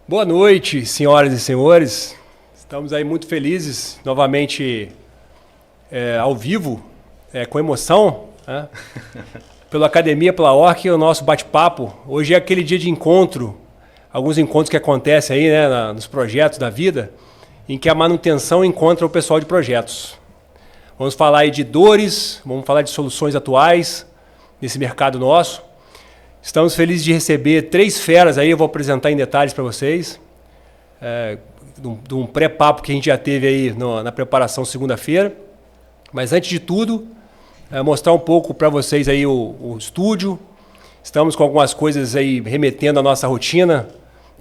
Boa noite, senhoras e senhores. Estamos aí muito felizes, novamente ao vivo, com emoção, né? Pela Academia Plaorc, o nosso bate-papo. Hoje é aquele dia de encontro, alguns encontros que acontecem aí, né, nos projetos da vida, em que a manutenção encontra o pessoal de projetos. Vamos falar aí de dores, vamos falar de soluções atuais nesse mercado nosso. Estamos felizes de receber 3 feras aí, eu vou apresentar em detalhes para vocês, de um pré-papo que a gente já teve aí na preparação segunda-feira. Mas antes de tudo, mostrar um pouco para vocês aí o estúdio. Estamos com algumas coisas aí remetendo à nossa rotina,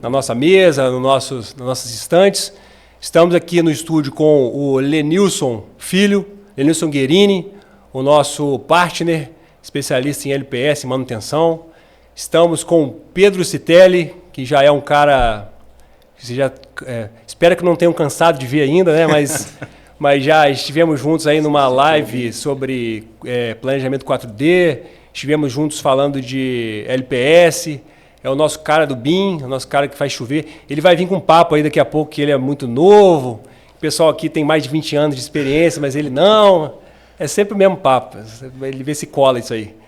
na nossa mesa, nas nossas estantes. Estamos aqui no estúdio com o Lenilson Filho, Lenilson Guerini, o nosso partner, especialista em LPS, manutenção. Estamos com o Pedro Citelli, que já é um cara que você já espero que não tenham cansado de ver ainda, né? Mas já estivemos juntos aí numa live sobre planejamento 4D, estivemos juntos falando de LPS, é o nosso cara do BIM, o nosso cara que faz chover. Ele vai vir com um papo aí daqui a pouco que ele é muito novo, o pessoal aqui tem mais de 20 anos de experiência, mas ele não, é sempre o mesmo papo, ele vê se cola isso aí.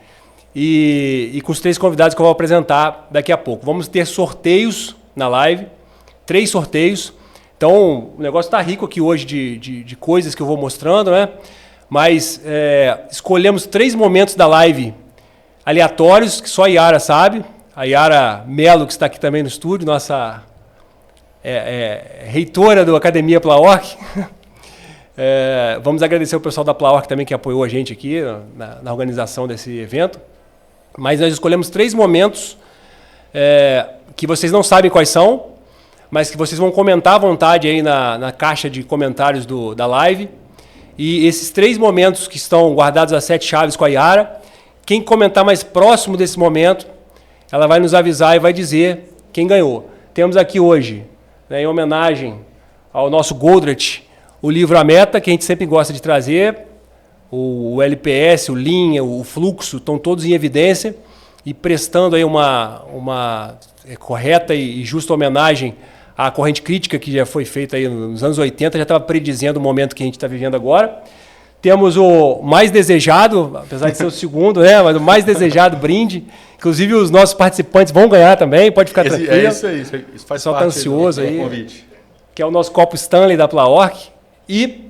E com os 3 convidados que eu vou apresentar daqui a pouco. Vamos ter sorteios na live, 3 sorteios. Então, o negócio está rico aqui hoje de coisas que eu vou mostrando, né? Mas escolhemos 3 momentos da live aleatórios, que só a Yara sabe. A Yara Mello, que está aqui também no estúdio, nossa reitora da Academia Plaorc. Vamos agradecer o pessoal da Plaorc também que apoiou a gente aqui na organização desse evento. Mas nós escolhemos 3 momentos que vocês não sabem quais são, mas que vocês vão comentar à vontade aí na caixa de comentários da live. E esses 3 momentos que estão guardados a 7 chaves com a Yara, quem comentar mais próximo desse momento, ela vai nos avisar e vai dizer quem ganhou. Temos aqui hoje, né, em homenagem ao nosso Goldratt, o livro A Meta, que a gente sempre gosta de trazer, o LPS, o Lean, o Fluxo, estão todos em evidência e prestando aí uma correta e justa homenagem à corrente crítica que já foi feita aí nos anos 80, já estava predizendo o momento que a gente está vivendo agora. Temos o mais desejado, apesar de ser o segundo, né, mas o mais desejado brinde. Inclusive os nossos participantes vão ganhar também, pode ficar tranquilo. É isso aí, isso faz parte tá ansioso do aí, convite. Que é o nosso copo Stanley da Plaorc. E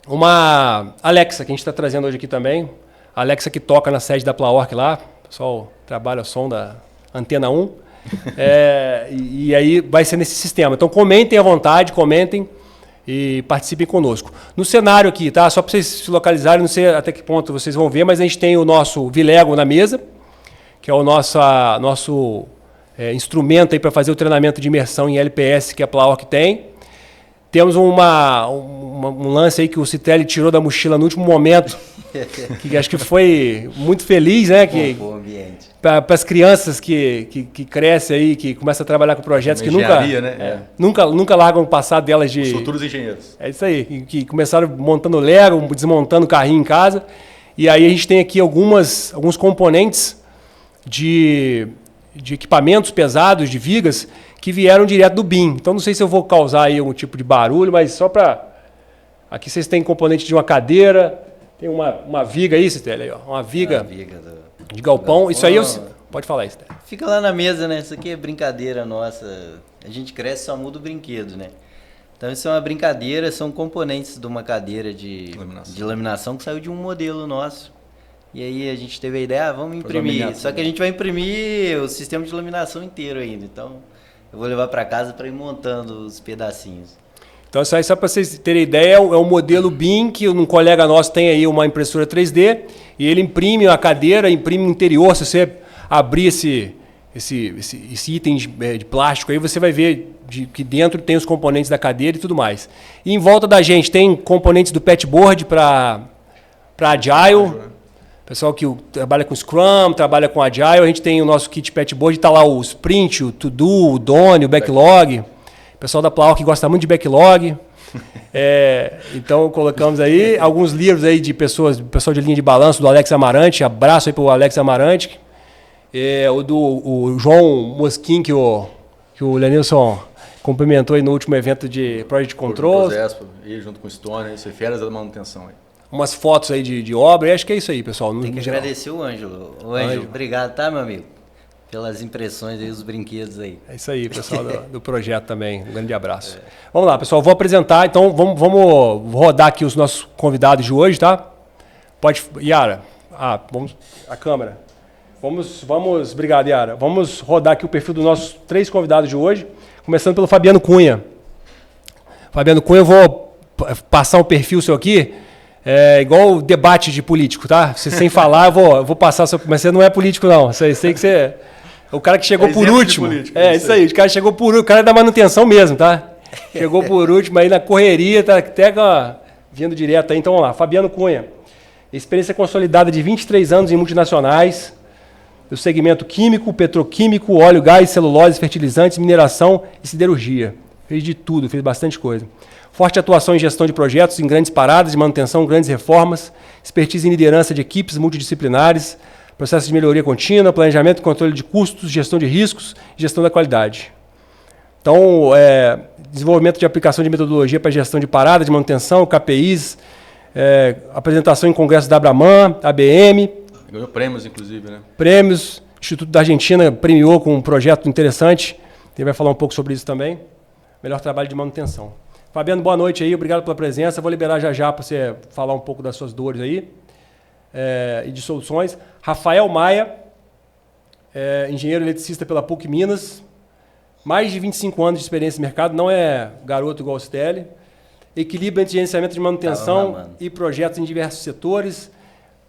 uma Alexa, que a gente está trazendo hoje aqui também. A Alexa que toca na sede da Plaorc lá. O pessoal trabalha o som da Antena 1. E aí vai ser nesse sistema. Então comentem à vontade, comentem e participem conosco. No cenário aqui, tá? Só para vocês se localizarem, não sei até que ponto vocês vão ver, mas a gente tem o nosso Vilego na mesa, que é o nosso instrumento para fazer o treinamento de imersão em LPS que a Plaorc tem. Temos um lance aí que o Citelli tirou da mochila no último momento, que acho que foi muito feliz, né? Bom ambiente. Para as crianças que crescem aí, que começam a trabalhar com projetos que nunca largam o passado delas de... Os futuros engenheiros. É isso aí, que começaram montando Lego, desmontando carrinho em casa. E aí a gente tem aqui alguns componentes de equipamentos pesados, de vigas, que vieram direto do BIM. Então não sei se eu vou causar aí algum tipo de barulho, mas só para... Aqui vocês têm componente de uma cadeira, tem uma viga aí, Citelli, aí, ó, uma viga de galpão. Isso aí, pode falar isso. Fica lá na mesa, né? Isso aqui é brincadeira nossa. A gente cresce, só muda o brinquedo, né? Então isso é uma brincadeira, são componentes de uma cadeira de laminação que saiu de um modelo nosso. E aí a gente teve a ideia, vamos imprimir. Só que a gente vai imprimir o sistema de laminação inteiro ainda. Então eu vou levar para casa para ir montando os pedacinhos. Então isso aí, só para vocês terem ideia, é um modelo BIM que um colega nosso tem aí uma impressora 3D e ele imprime a cadeira, imprime o interior. Se você abrir esse item de plástico aí, você vai ver que dentro tem os componentes da cadeira e tudo mais. E em volta da gente tem componentes do Petboard para Agile. Pessoal que trabalha com Scrum, trabalha com Agile, a gente tem o nosso kit Petboard, está lá o Sprint, o To-Do, o Done, o Backlog. O pessoal da Plaorc gosta muito de Backlog. Então colocamos aí alguns livros aí de pessoal de linha de balanço, do Alex Amarante. Abraço aí para o Alex Amarante. O João Mosquim, que o Lenilson cumprimentou aí no último evento de Project Control. E junto com o Stone, isso aí, férias da manutenção aí. Umas fotos aí de obra, e acho que é isso aí, pessoal. Tem que agradecer o Ângelo. Ângelo, obrigado, tá, meu amigo? Pelas impressões aí, os brinquedos aí. É isso aí, pessoal do projeto também. Um grande abraço. Vamos lá, pessoal. Vou apresentar, então, vamos rodar aqui os nossos convidados de hoje, tá? Pode, Yara. Vamos, a câmera. Obrigado, Yara. Vamos rodar aqui o perfil dos nossos 3 convidados de hoje, começando pelo Fabiano Cunha. Fabiano Cunha, eu vou passar o perfil seu aqui. É igual debate de político, tá? Você sem falar, eu vou passar seu... Mas você não é político, não. Sei que você é o cara que chegou por último. Político, isso aí. O cara chegou por último. O cara é da manutenção mesmo, tá? Chegou por último aí na correria, tá até vindo direto aí. Então, vamos lá. Fabiano Cunha. Experiência consolidada de 23 anos em multinacionais, do segmento químico, petroquímico, óleo, gás, celulose, fertilizantes, mineração e siderurgia. Fez de tudo, fez bastante coisa. Forte atuação em gestão de projetos, em grandes paradas de manutenção, grandes reformas, expertise em liderança de equipes multidisciplinares, processo de melhoria contínua, planejamento e controle de custos, gestão de riscos e gestão da qualidade. Então, desenvolvimento de aplicação de metodologia para gestão de parada de manutenção, KPIs, apresentação em congressos da Abraman, ABM. Ganhou prêmios, inclusive, né? Prêmios. O Instituto da Argentina premiou com um projeto interessante. Ele vai falar um pouco sobre isso também. Melhor trabalho de manutenção. Fabiano, boa noite aí, obrigado pela presença. Vou liberar já para você falar um pouco das suas dores aí e de soluções. Rafael Maia, engenheiro eletricista pela PUC Minas, mais de 25 anos de experiência no mercado, não é garoto igual o Steli. Equilíbrio entre gerenciamento de manutenção e projetos em diversos setores,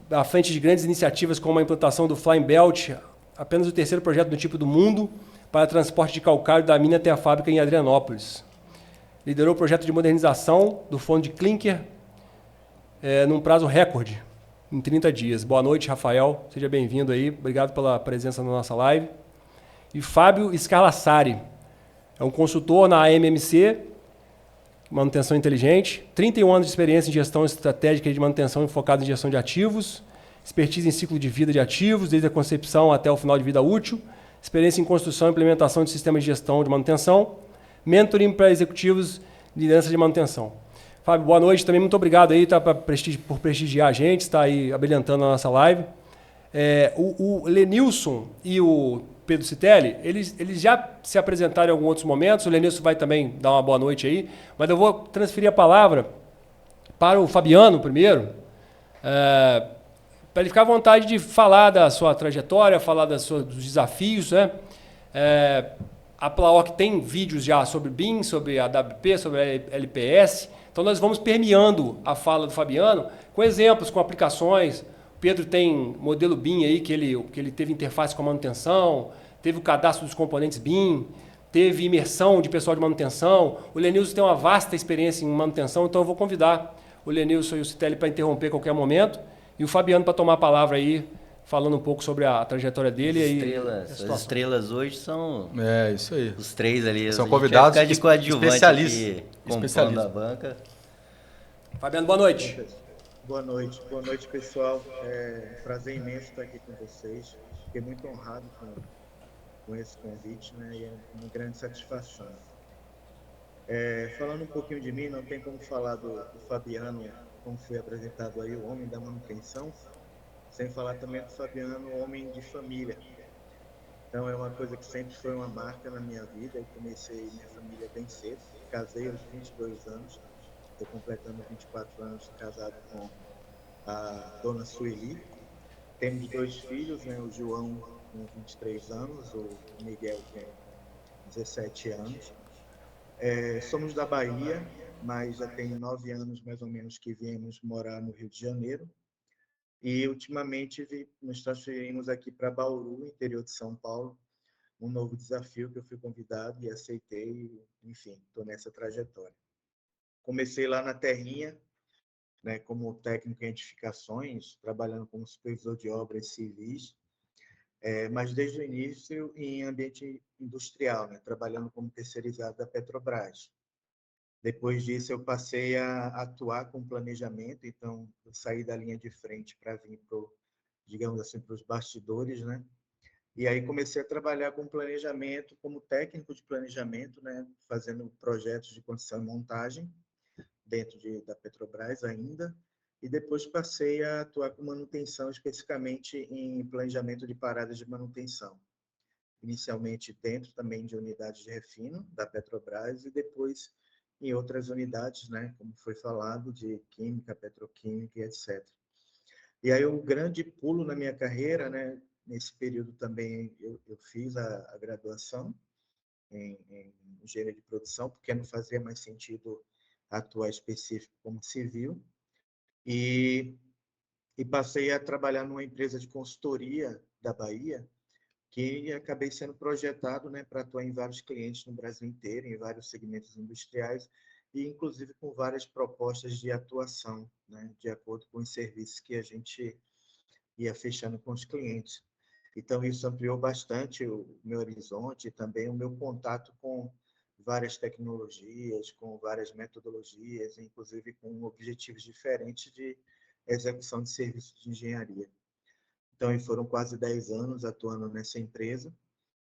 à frente de grandes iniciativas como a implantação do Flying Belt, apenas o 3º projeto do tipo do mundo, para transporte de calcário da mina até a fábrica em Adrianópolis. Liderou o projeto de modernização do forno de clinker num prazo recorde, em 30 dias. Boa noite, Rafael. Seja bem-vindo aí. Obrigado pela presença na nossa live. E Fábio Scarlassari. É um consultor na AMMC, manutenção inteligente. 31 anos de experiência em gestão estratégica de manutenção focada em gestão de ativos. Expertise em ciclo de vida de ativos, desde a concepção até o final de vida útil. Experiência em construção e implementação de sistemas de gestão de manutenção. Mentoring para executivos de liderança de manutenção. Fábio, boa noite também. Muito obrigado aí por prestigiar a gente, está aí abrilhantando a nossa live. O Lenilson e o Pedro Citelli, eles já se apresentaram em alguns outros momentos. O Lenilson vai também dar uma boa noite aí. Mas eu vou transferir a palavra para o Fabiano primeiro, para ele ficar à vontade de falar da sua trajetória, falar dos desafios, né? A Plaoc tem vídeos já sobre BIM, sobre a WP, sobre a LPS. Então, nós vamos permeando a fala do Fabiano com exemplos, com aplicações. O Pedro tem modelo BIM aí, que ele teve interface com a manutenção, teve o cadastro dos componentes BIM, teve imersão de pessoal de manutenção. O Lenilson tem uma vasta experiência em manutenção, então eu vou convidar o Lenilson e o Citelli para interromper a qualquer momento e o Fabiano para tomar a palavra aí, falando um pouco sobre a trajetória dele. As estrelas hoje são isso aí. Os 3 ali. São convidados especialistas. Compondo a banca. Fabiano, boa noite. Boa noite, pessoal. Prazer imenso estar aqui com vocês. Fiquei muito honrado com esse convite, né? E é uma grande satisfação. Falando um pouquinho de mim, não tem como falar do Fabiano, como foi apresentado aí, o homem da manutenção, sem falar também do Fabiano, o homem de família. Então é uma coisa que sempre foi uma marca na minha vida. Eu comecei minha família bem cedo, casei aos 22 anos, estou completando 24 anos casado com a dona Sueli. Temos 2 filhos, né? O João com 23 anos, o Miguel com 17 anos. Somos da Bahia, mas já tem 9 anos mais ou menos que viemos morar no Rio de Janeiro. E ultimamente nos transferimos aqui para Bauru, interior de São Paulo, um novo desafio que eu fui convidado e aceitei, enfim, estou nessa trajetória. Comecei lá na Terrinha, né, como técnico em edificações, trabalhando como supervisor de obras civis, mas desde o início em ambiente industrial, né, trabalhando como terceirizado da Petrobras. Depois disso, eu passei a atuar com planejamento, então eu saí da linha de frente para vir digamos assim, para os bastidores, né? E aí comecei a trabalhar com planejamento, como técnico de planejamento, né, fazendo projetos de construção e montagem dentro da Petrobras ainda, e depois passei a atuar com manutenção, especificamente em planejamento de paradas de manutenção. Inicialmente dentro também de unidades de refino da Petrobras e depois em outras unidades, né, como foi falado, de química, petroquímica e etc. E aí o grande pulo na minha carreira, né, nesse período também eu fiz a graduação em engenharia de produção, porque não fazia mais sentido atuar específico como civil, e, e passei a trabalhar numa empresa de consultoria da Bahia, que acabei sendo projetado, né, para atuar em vários clientes no Brasil inteiro, em vários segmentos industriais, e inclusive com várias propostas de atuação, né, de acordo com os serviços que a gente ia fechando com os clientes. Então, isso ampliou bastante o meu horizonte e também o meu contato com várias tecnologias, com várias metodologias, inclusive com objetivos diferentes de execução de serviços de engenharia. Então, foram quase 10 anos atuando nessa empresa.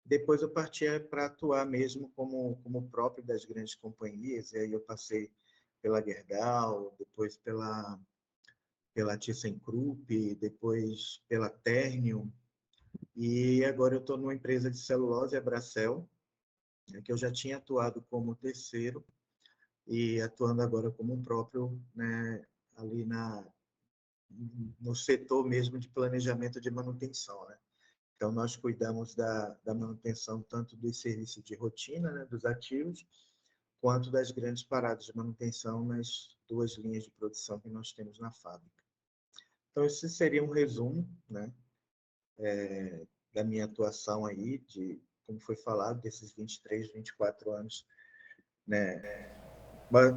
Depois eu parti para atuar mesmo como próprio das grandes companhias, e aí eu passei pela Gerdau, depois pela ThyssenKrupp, depois pela Ternium, e agora eu estou numa empresa de celulose, a Bracel, né, que eu já tinha atuado como terceiro e atuando agora como um próprio, né, ali no setor mesmo de planejamento de manutenção, né? Então, nós cuidamos da manutenção tanto dos serviços de rotina, né, dos ativos, quanto das grandes paradas de manutenção nas duas linhas de produção que nós temos na fábrica. Então, esse seria um resumo, né, da minha atuação aí, como foi falado, desses 23, 24 anos, né,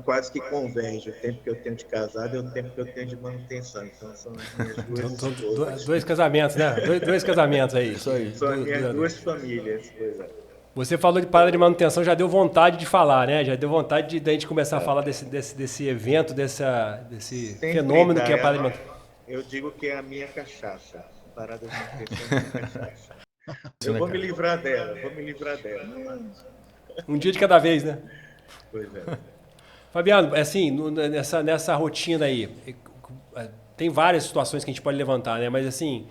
quase que converge o tempo que eu tenho de casado e o tempo que eu tenho de manutenção. Então, são as minhas duas esposas. Dois casamentos, né? Dois casamentos aí. Isso aí. São as minhas duas famílias, pois é. Você falou de parada de manutenção, já deu vontade de falar, né? Já deu vontade de a gente começar a falar desse evento, desse Sempre fenômeno dá, que é a parada de manutenção. eu digo que é a minha cachaça. Parada de manutenção é a minha cachaça. Eu vou me livrar dela, Um dia de cada vez, né? Pois é. Fabiano, assim, nessa rotina aí, tem várias situações que a gente pode levantar, né? Mas assim,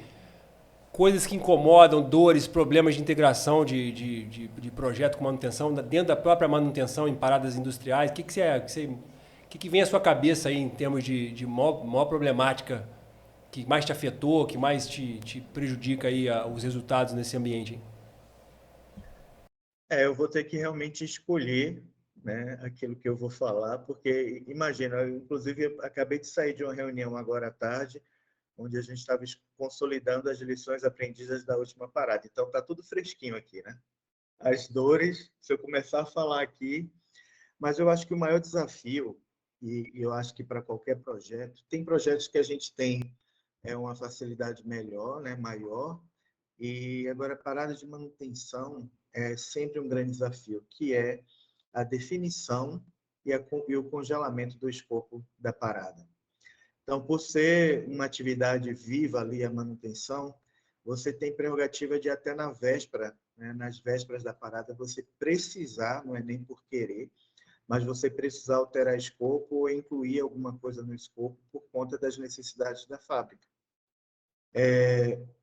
coisas que incomodam, dores, problemas de integração de projeto com manutenção, dentro da própria manutenção em paradas industriais, o que vem à sua cabeça aí em termos de maior problemática que mais te afetou, que mais te prejudica aí os resultados nesse ambiente? Eu vou ter que realmente escolher, né, aquilo que eu vou falar, porque imagina, eu, inclusive acabei de sair de uma reunião agora à tarde, onde a gente estava consolidando as lições aprendidas da última parada. Então está tudo fresquinho aqui, né? As dores, se eu começar a falar aqui, mas eu acho que o maior desafio, e eu acho que para qualquer projeto, tem projetos que a gente tem uma facilidade melhor, né, maior, e agora a parada de manutenção é sempre um grande desafio, que é a definição e o congelamento do escopo da parada. Então, por ser uma atividade viva ali, a manutenção, você tem prerrogativa de até na véspera, né, nas vésperas da parada, você precisar, não é nem por querer, mas você precisar alterar escopo ou incluir alguma coisa no escopo por conta das necessidades da fábrica.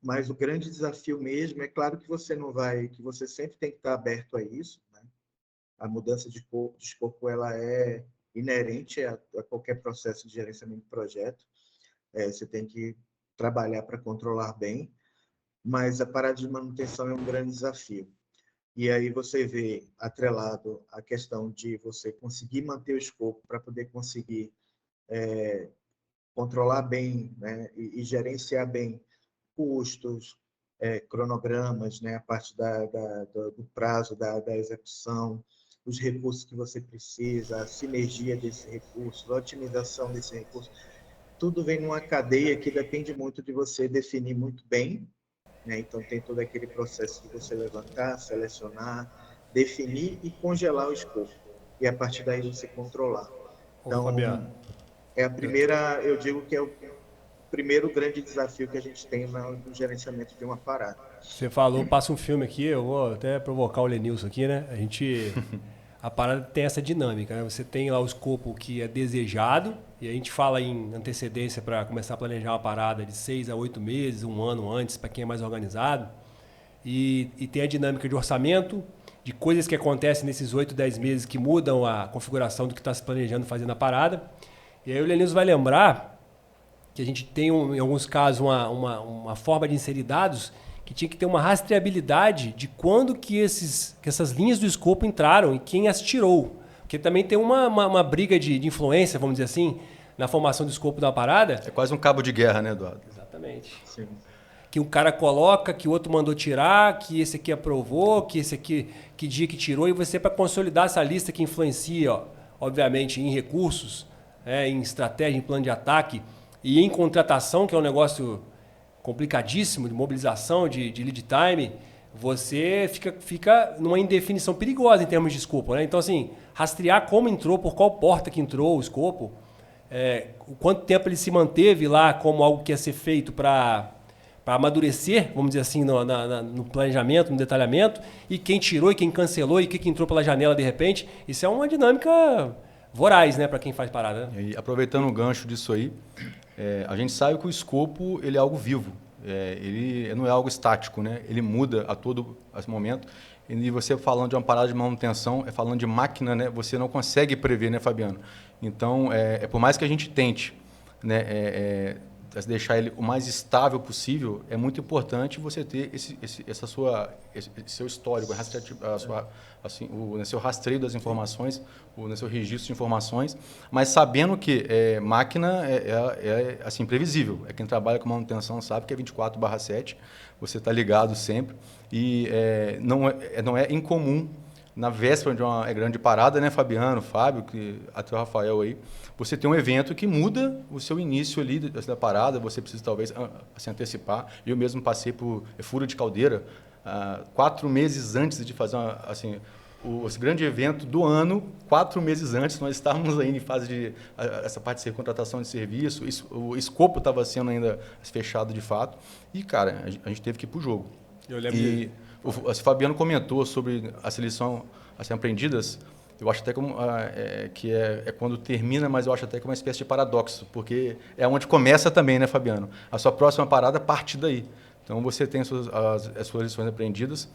Mas o grande desafio mesmo, é claro que você não vai, que você sempre tem que estar aberto a isso, né? A mudança de escopo ela é inerente a qualquer processo de gerenciamento de projeto. Você tem que trabalhar para controlar bem, mas a parada de manutenção é um grande desafio. E aí você vê atrelado a questão de você conseguir manter o escopo para poder conseguir controlar bem, né, e gerenciar bem custos, cronogramas, né, a parte do prazo da execução, os recursos que você precisa, a sinergia desses recursos, a otimização desse recurso. Tudo vem numa cadeia que depende muito de você definir muito bem, né? Então, tem todo aquele processo de você levantar, selecionar, definir e congelar o escopo. E, a partir daí, você controlar. Ô, Fabiano. Então, é a primeira, eu digo que primeiro grande desafio que a gente tem no gerenciamento de uma parada. Você falou, passa um filme aqui, eu vou até provocar o Lenilson aqui, né? A parada tem essa dinâmica, né? Você tem lá o escopo que é desejado, e a gente fala em antecedência para começar a planejar uma parada de 6 a 8 meses, um ano antes, para quem é mais organizado. E tem a dinâmica de orçamento, de coisas que acontecem nesses 8, 10 meses que mudam a configuração do que está se planejando fazer na parada. E aí o Lenilson vai lembrar que a gente tem, em alguns casos, uma forma de inserir dados que tinha que ter uma rastreabilidade de quando que essas linhas do escopo entraram e quem as tirou. Porque também tem uma briga de influência, vamos dizer assim, na formação do escopo da parada. É quase um cabo de guerra, né, Eduardo? Exatamente. Sim. Que um cara coloca, que o outro mandou tirar, que esse aqui aprovou, que esse aqui, que dia que tirou, e você, para consolidar essa lista que influencia, ó, obviamente, em recursos, em estratégia, em plano de ataque, e em contratação, que é um negócio complicadíssimo, de mobilização, de lead time, você fica numa indefinição perigosa em termos de escopo, né? Então, assim, rastrear como entrou, por qual porta que entrou o escopo, o quanto tempo ele se manteve lá como algo que ia ser feito para amadurecer, vamos dizer assim, no planejamento, no detalhamento, e quem tirou e quem cancelou e o que entrou pela janela de repente. Isso é uma dinâmica voraz, né, para quem faz parada. Né? E aproveitando o gancho disso aí, a gente sabe que o escopo ele é algo vivo, ele não é algo estático, né? Ele muda a todo momento. E você falando de uma parada de manutenção, falando de máquina, né? Você não consegue prever, né, Fabiano? Então, por mais que a gente tente, né, deixar ele o mais estável possível, é muito importante você ter esse seu histórico, o seu rastreio das informações, o seu registro de informações, mas sabendo que máquina é assim, previsível. Quem trabalha com manutenção sabe que é 24/7, você está ligado sempre, e não é incomum na véspera de uma grande parada, né, Fabiano, Fábio, até o Rafael aí, você tem um evento que muda o seu início ali da parada, você precisa talvez se antecipar. Eu mesmo passei por furo de caldeira 4 meses antes de fazer o grande evento do ano. 4 meses antes, nós estávamos ainda em fase de essa parte de contratação de serviço, o escopo estava sendo ainda fechado de fato, e, cara, a gente teve que ir para o jogo. Eu lembro o Fabiano comentou sobre a seleção aprendidas. Eu acho até que é quando termina, mas eu acho até que é uma espécie de paradoxo, porque é onde começa também, né, Fabiano? A sua próxima parada parte daí. Então, você tem as suas lições aprendidas,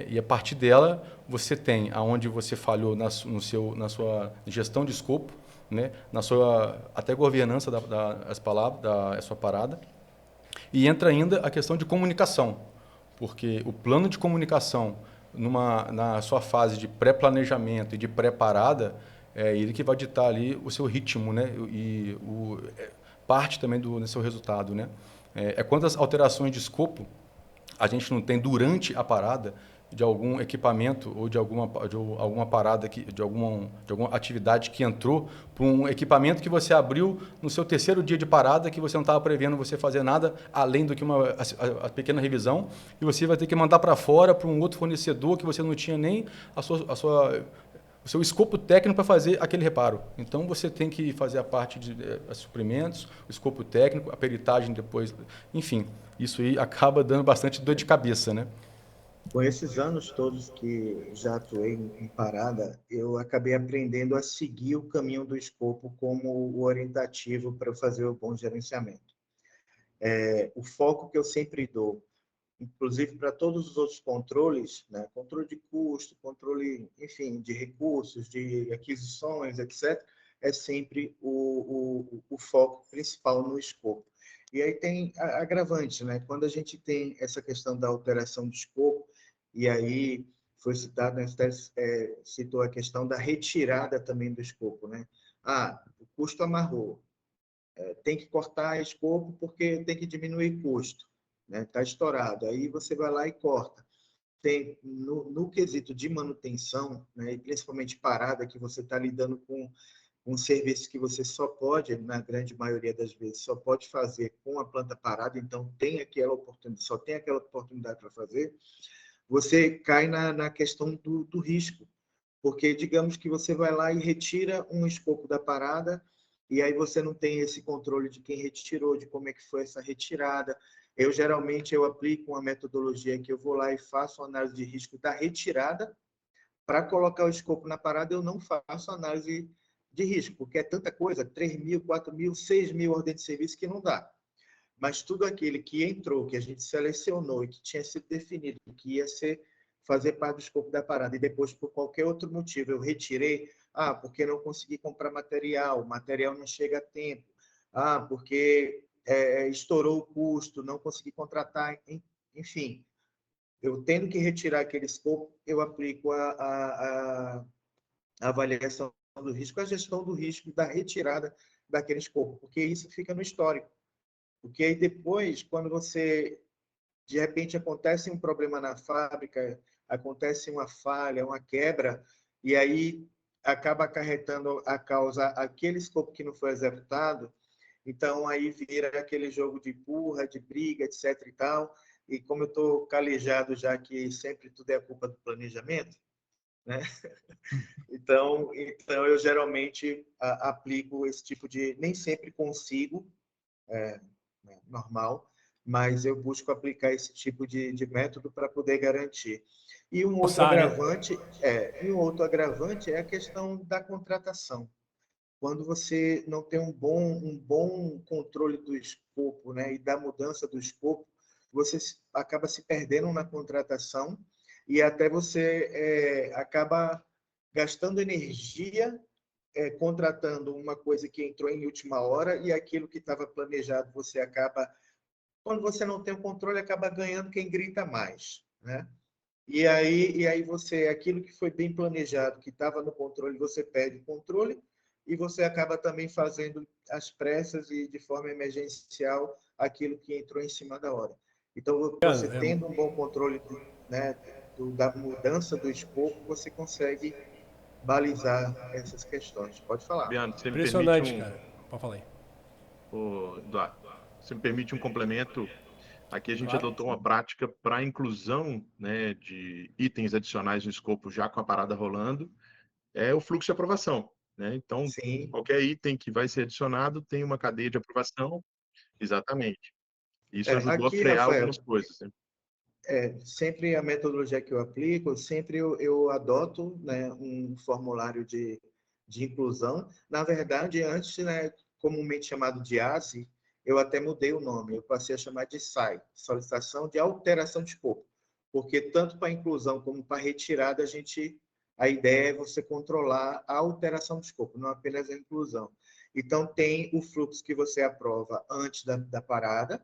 e a partir dela, você tem aonde você falhou na sua gestão de escopo, né, na sua até governança da sua parada, e entra ainda a questão de comunicação, porque o plano de comunicação na sua fase de pré-planejamento e de pré-parada, ele que vai ditar ali o seu ritmo, né? E parte também do seu resultado, né? Quantas alterações de escopo a gente não tem durante a parada de algum equipamento ou de alguma parada, de alguma atividade que entrou para um equipamento que você abriu no seu terceiro dia de parada, que você não estava prevendo você fazer nada além do que a pequena revisão, e você vai ter que mandar para fora para um outro fornecedor que você não tinha nem o seu escopo técnico para fazer aquele reparo. Então, você tem que fazer a parte de suprimentos, o escopo técnico, a peritagem depois, enfim, isso aí acaba dando bastante dor de cabeça, né? Com esses anos todos que já atuei em parada, eu acabei aprendendo a seguir o caminho do escopo como o orientativo para fazer o bom gerenciamento. O foco que eu sempre dou, inclusive para todos os outros controles, né? Controle de custo, controle, enfim, de recursos, de aquisições, etc., é sempre o foco principal no escopo. E aí tem agravante, né? Quando a gente tem essa questão da alteração de escopo, e aí foi citado, né, citou a questão da retirada também do escopo, né? O custo amarrou, tem que cortar escopo porque tem que diminuir custo, né? Está estourado, aí você vai lá e corta. Tem no quesito de manutenção, né, e principalmente parada, que você está lidando com um serviço que você só pode, na grande maioria das vezes, só pode fazer com a planta parada, então só tem aquela oportunidade para fazer, você cai na questão do risco, porque digamos que você vai lá e retira um escopo da parada e aí você não tem esse controle de quem retirou, de como é que foi essa retirada. Geralmente, eu aplico uma metodologia que eu vou lá e faço uma análise de risco da retirada. Para colocar o escopo na parada, eu não faço análise de risco, porque é tanta coisa, 3.000, 4.000, 6.000 ordens de serviço que não dá. Mas tudo aquele que entrou, que a gente selecionou e que tinha sido definido, que ia fazer parte do escopo da parada, e depois, por qualquer outro motivo, eu retirei, porque não consegui comprar material, o material não chega a tempo, porque estourou o custo, não consegui contratar, enfim. Eu tendo que retirar aquele escopo, eu aplico a avaliação do risco, a gestão do risco da retirada daquele escopo, porque isso fica no histórico. Porque aí depois, quando você, de repente, acontece um problema na fábrica, acontece uma falha, uma quebra, e aí acaba acarretando a causa aquele escopo que não foi executado, então aí vira aquele jogo de empurra, de briga, etc. e tal. E como eu estou calejado já que sempre tudo é culpa do planejamento, né? Então eu geralmente aplico esse tipo de... Nem sempre consigo, normal, mas eu busco aplicar esse tipo de método para poder garantir. E um outro agravante é a questão da contratação. Quando você não tem um bom controle do escopo, né, e da mudança do escopo, você acaba se perdendo na contratação e até você acaba gastando energia contratando uma coisa que entrou em última hora e aquilo que estava planejado você acaba, quando você não tem o controle, acaba ganhando quem grita mais, né? E aí você, aquilo que foi bem planejado, que estava no controle, você perde o controle e você acaba também fazendo às pressas e de forma emergencial aquilo que entrou em cima da hora. Então, você tendo um bom controle da mudança do escopo, você consegue balizar essas questões. Pode falar. Fabiano, você me Impressionante, permite cara. Pode falar aí. Eduardo, você me permite um complemento? Aqui a gente Claro. adotou uma prática para a inclusão, né, de itens adicionais no escopo já com a parada rolando, é o fluxo de aprovação, né? Então, Sim. qualquer item que vai ser adicionado tem uma cadeia de aprovação, exatamente. Isso ajudou a Aqui, frear Rafael, algumas coisas, né? sempre a metodologia que eu aplico, sempre eu adoto, né, um formulário de inclusão. Na verdade, antes, né, comumente chamado de ASE, eu até mudei o nome, eu passei a chamar de SAI, Solicitação de Alteração de Escopo, porque tanto para inclusão como para retirada, a ideia é você controlar a alteração de escopo, não apenas a inclusão. Então, tem o fluxo que você aprova antes da parada,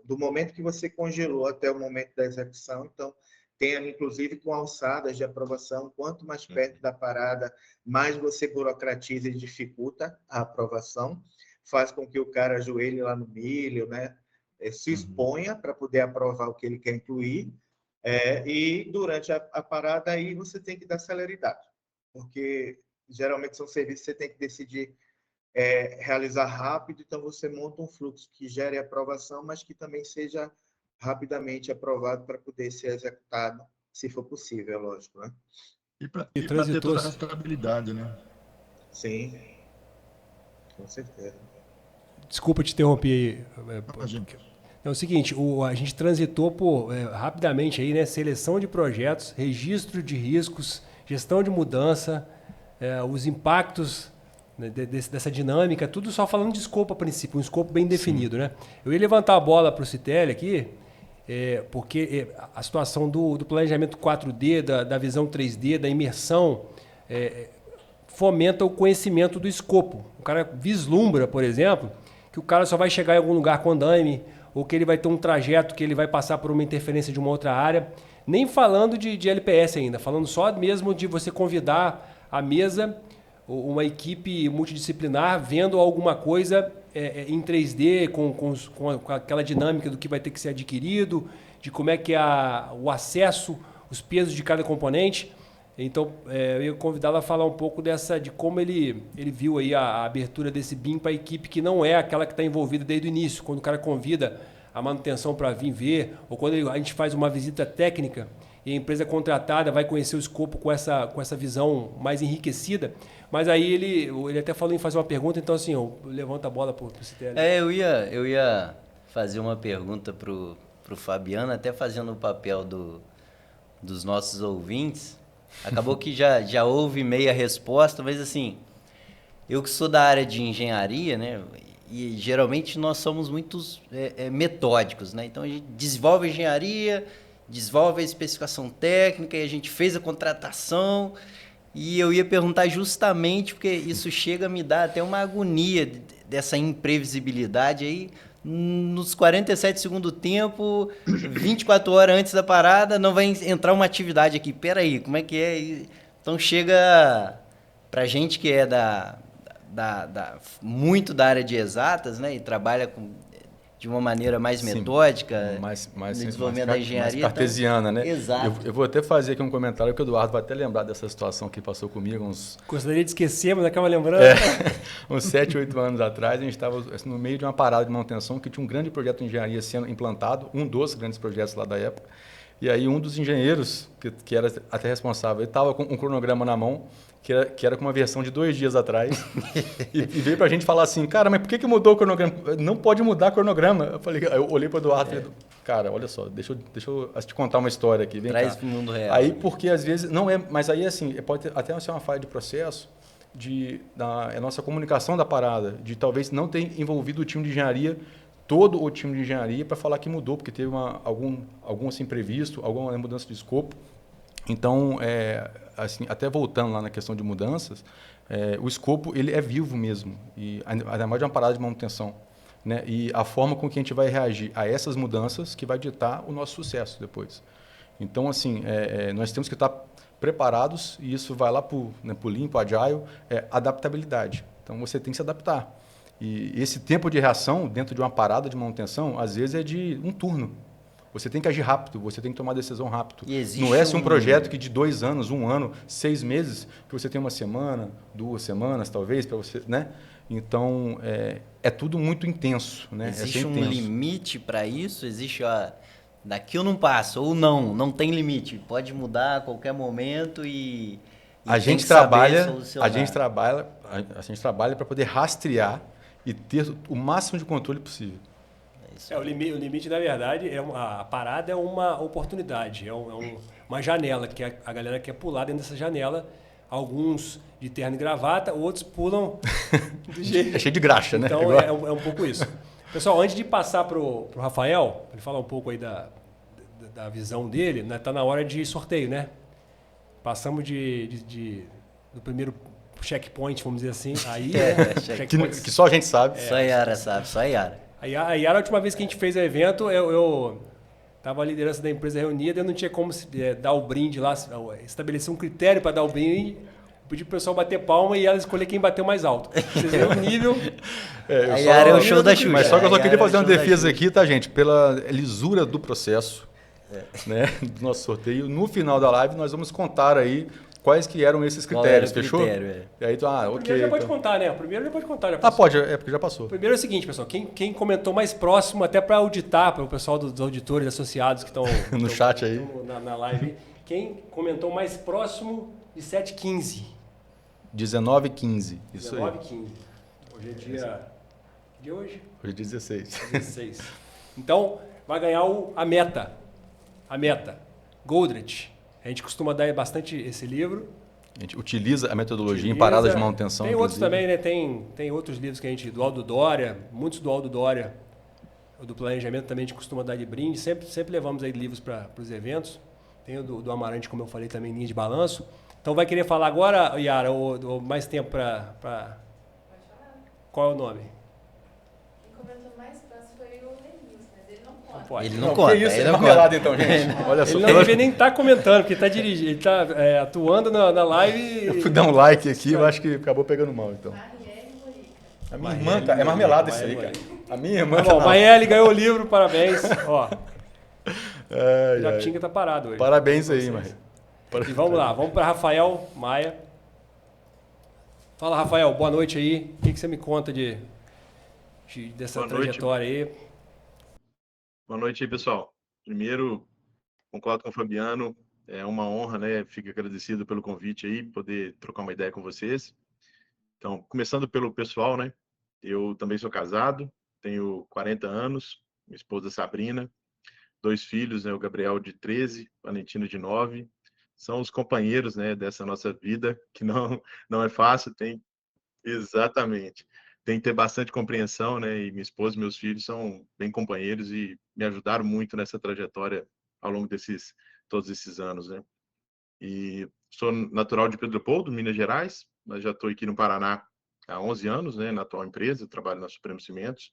do momento que você congelou até o momento da execução. Então, tem inclusive com alçadas de aprovação, quanto mais perto da parada, mais você burocratiza e dificulta a aprovação, faz com que o cara ajoelhe lá no milho, né? Se exponha para poder aprovar o que ele quer incluir, e durante a parada aí você tem que dar celeridade, porque geralmente são serviços que você tem que decidir realizar rápido, então você monta um fluxo que gere aprovação, mas que também seja rapidamente aprovado para poder ser executado, se for possível, lógico, né? E para ter toda a rastreabilidade, né? Sim, com certeza. Desculpa te interromper aí. É o seguinte, a gente transitou rapidamente aí, né? Seleção de projetos, registro de riscos, gestão de mudança, os impactos, né, dessa dinâmica, tudo só falando de escopo a princípio, um escopo bem definido, né? Eu ia levantar a bola para o Citelli aqui, porque a situação do planejamento 4D, da visão 3D, da imersão, fomenta o conhecimento do escopo. O cara vislumbra, por exemplo, que o cara só vai chegar em algum lugar com andaime, ou que ele vai ter um trajeto que ele vai passar por uma interferência de uma outra área. Nem falando de LPS ainda, falando só mesmo de você convidar à mesa uma equipe multidisciplinar vendo alguma coisa em 3D, com aquela dinâmica do que vai ter que ser adquirido, de como é que é o acesso, os pesos de cada componente. Então, eu ia convidá-lo a falar um pouco de como ele viu aí a abertura desse BIM para a equipe que não é aquela que está envolvida desde o início, quando o cara convida a manutenção para vir ver, ou quando a gente faz uma visita técnica, e a empresa contratada vai conhecer o escopo com essa visão mais enriquecida. Mas aí ele até falou em fazer uma pergunta, então assim, eu levanto a bola para o Citelli. Eu ia fazer uma pergunta pro Fabiano, até fazendo o papel dos nossos ouvintes. Acabou que já houve meia resposta, mas assim, eu que sou da área de engenharia, né? E geralmente nós somos muitos metódicos, né? Então a gente desenvolve a engenharia, desenvolve a especificação técnica, e a gente fez a contratação. E eu ia perguntar justamente porque isso chega a me dar até uma agonia dessa imprevisibilidade aí. Nos 47 segundos do tempo, 24 horas antes da parada, não vai entrar uma atividade aqui. Peraí, como é que é? Então chega pra gente que é muito da área de exatas, né? E trabalha de uma maneira mais metódica, no desenvolvimento da engenharia. Mais cartesiana, né? Exato. Eu vou até fazer aqui um comentário que o Eduardo vai até lembrar dessa situação que passou comigo Gostaria de esquecer, mas acaba lembrando. Uns 7, 8 anos atrás, a gente estava no meio de uma parada de manutenção que tinha um grande projeto de engenharia sendo implantado, um dos grandes projetos lá da época. E aí um dos engenheiros, que era até responsável, ele estava com um cronograma na mão, que era com uma versão de 2 dias atrás, e veio para a gente falar assim, cara, mas por que mudou o cronograma? Não pode mudar o cronograma. Eu olhei para o Eduardo e falei, cara, olha só, deixa eu te contar uma história aqui, vem cá. Traz para o mundo real. Aí, porque às vezes, não é, mas aí assim, pode até ser uma falha de processo, a nossa comunicação da parada, de talvez não ter envolvido o time de engenharia, todo o time de engenharia, para falar que mudou, porque teve algum assim, imprevisto, alguma mudança de escopo. Então, assim, até voltando lá na questão de mudanças, o escopo ele é vivo mesmo, e ainda mais de uma parada de manutenção, né? E a forma com que a gente vai reagir a essas mudanças que vai ditar o nosso sucesso depois. Então, assim, nós temos que estar preparados, e isso vai lá para o Lean, para o Agile, adaptabilidade. Então, você tem que se adaptar. E esse tempo de reação dentro de uma parada de manutenção, às vezes é de um turno. Você tem que agir rápido, você tem que tomar decisão rápido. Não é um projeto que de 2 anos, 1 ano, 6 meses, que você tem 1 semana, 2 semanas, talvez, para você, né? Então, é tudo muito intenso, né? Existe um limite para isso? Existe, daqui eu não passo, ou não tem limite. Pode mudar a qualquer momento e a gente trabalha para poder rastrear e ter o máximo de controle possível. O limite, na verdade, a parada é uma oportunidade, uma janela, que a galera quer pular dentro dessa janela. Alguns de terno e gravata, outros pulam do jeito. É cheio de graxa, né? Então é um pouco isso. Pessoal, antes de passar para o Rafael, para ele falar um pouco aí da visão dele, né, tá na hora de sorteio, né? Passamos do primeiro checkpoint, vamos dizer assim. Aí, que só a gente sabe. Só a Yara sabe, só a Yara. A Yara, a última vez que a gente fez o evento, eu estava a liderança da empresa reunida, eu não tinha como dar o brinde lá, estabelecer um critério para dar o brinde. Eu pedi para o pessoal bater palma e ela escolher quem bateu mais alto. Vocês viram o nível. A Yara é o show da Xuxa. Mas só que eu só queria fazer uma defesa aqui, tá, gente? Pela lisura do processo, né, do nosso sorteio. No final da live, nós vamos contar aí quais que eram esses critérios, fechou? E aí, o primeiro já pode contar, né? O primeiro já pode contar. Já pode, porque já passou. O primeiro é o seguinte, pessoal, quem comentou mais próximo, até para auditar, para o pessoal dos auditores associados que estão no chat aí, na live, quem comentou mais próximo de 7h15. 19h15, isso 19h15. Aí. Hoje é dia... De hoje? Hoje é 16. 16. Então, vai ganhar a meta. A meta. Goldrich. A gente costuma dar bastante esse livro. A gente utiliza a metodologia em paradas de manutenção. Tem outros também, né? Tem outros livros que a gente... Do Aldo Dória, muitos do Aldo Dória, do planejamento também a gente costuma dar de brinde. Sempre levamos aí livros para os eventos. Tem o do Amarante, como eu falei também, linha de balanço. Então vai querer falar agora, Yara, ou mais tempo para... Pode falar. Qual é o nome? Quem comentou mais próximo foi o Denilson, mas ele não conta. Pode. Ele não conta. Isso, ele não conta. Então, gente. Olha só. Ele não deve nem estar comentando, porque ele está dirigindo, ele está atuando na live. Eu fui dar um like aqui, eu acho que acabou pegando mal, então. Marielle Morica. A minha irmã tá... É marmelada isso aí, cara. A minha irmã Bom, Marielle ganhou o livro, parabéns. Ó, ai, Jatinga tá parado hoje. Parabéns aí, Maria. E vamos lá, vamos para Rafael Maia. Fala, Rafael, boa noite aí. O que você me conta dessa boa trajetória noite. aí? Boa noite aí, pessoal. Primeiro, concordo com o Fabiano. É uma honra, né? Fico agradecido pelo convite aí, poder trocar uma ideia com vocês. Então, começando pelo pessoal, né? Eu também sou casado, tenho 40 anos, minha esposa Sabrina, 2 filhos, né? O Gabriel de 13, Valentino de 9. São os companheiros, né, dessa nossa vida, que não é fácil, tem exatamente. Tem que ter bastante compreensão, né? E minha esposa e meus filhos são bem companheiros e me ajudaram muito nessa trajetória ao longo todos esses anos, né? E sou natural de Pedro Leopoldo, Minas Gerais, mas já estou aqui no Paraná há 11 anos, né? Na atual empresa, trabalho na Supremo Cimentos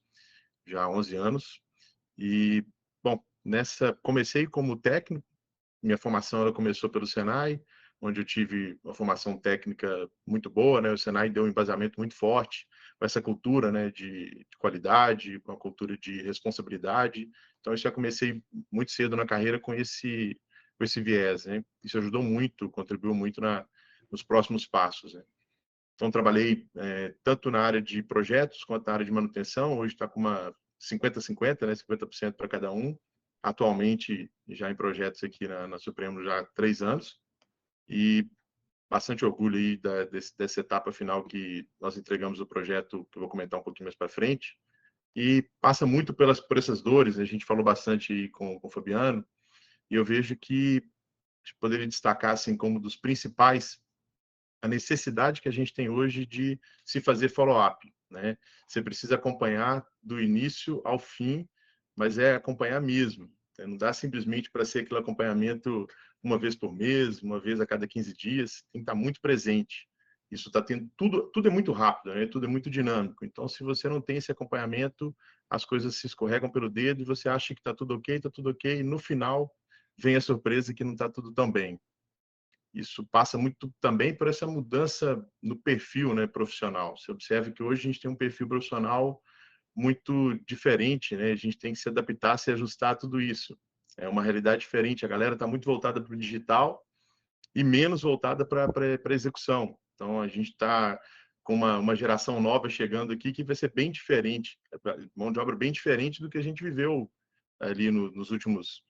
já há 11 anos. E, bom, comecei como técnico. Minha formação ela começou pelo Senai, onde eu tive uma formação técnica muito boa, né? O Senai deu um embasamento muito forte com essa cultura, né, de qualidade, com a cultura de responsabilidade. Então, eu já comecei muito cedo na carreira com esse viés, né? Isso ajudou muito, contribuiu muito nos próximos passos, né? Então, trabalhei tanto na área de projetos quanto na área de manutenção. Hoje está com uma 50-50, né? 50% para cada um. Atualmente, já em projetos aqui na Supremo já há 3 anos. E bastante orgulho aí dessa etapa final que nós entregamos o projeto, que eu vou comentar um pouquinho mais para frente. E passa muito por essas dores. A gente falou bastante aí com o Fabiano. E eu vejo que a gente poderia destacar assim, como dos principais a necessidade que a gente tem hoje de se fazer follow-up, né? Você precisa acompanhar do início ao fim, mas é acompanhar mesmo. Não dá simplesmente para ser aquele acompanhamento uma vez por mês, uma vez a cada 15 dias, tem que estar muito presente. Isso está tendo tudo é muito rápido, né? Tudo é muito dinâmico. Então, se você não tem esse acompanhamento, as coisas se escorregam pelo dedo e você acha que está tudo ok, e no final vem a surpresa que não está tudo tão bem. Isso passa muito também por essa mudança no perfil, né, profissional. Você observa que hoje a gente tem um perfil profissional muito diferente, né? A gente tem que se adaptar, se ajustar a tudo isso. É uma realidade diferente. A galera está muito voltada para o digital e menos voltada para a execução. Então, a gente está com uma geração nova chegando aqui que vai ser bem diferente, mão de obra bem diferente do que a gente viveu ali nos últimos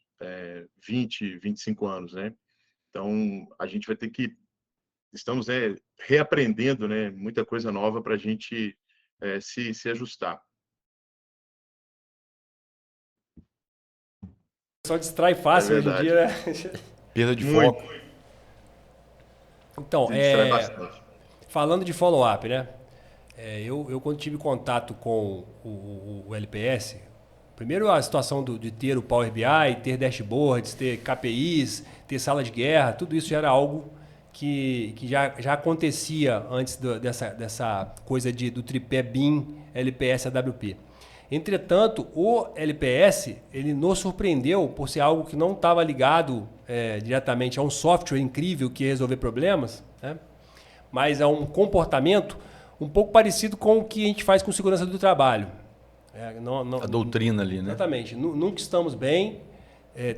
20, 25 anos, né? Então, a gente vai ter que... Estamos reaprendendo, né, muita coisa nova para a gente se ajustar. Só distrai fácil hoje em dia, né? Perda de foco. Então, Distrai bastante. falando de follow-up, né? Eu quando tive contato com o LPS, primeiro a situação de ter o Power BI, ter dashboards, ter KPIs, ter sala de guerra, tudo isso já era algo que já acontecia antes dessa coisa do tripé BIM, LPS, AWP. Entretanto, o LPS ele nos surpreendeu por ser algo que não estava ligado diretamente a um software incrível que ia resolver problemas, né? Mas a um comportamento um pouco parecido com o que a gente faz com segurança do trabalho. A doutrina ali, né? Exatamente. Nunca estamos bem,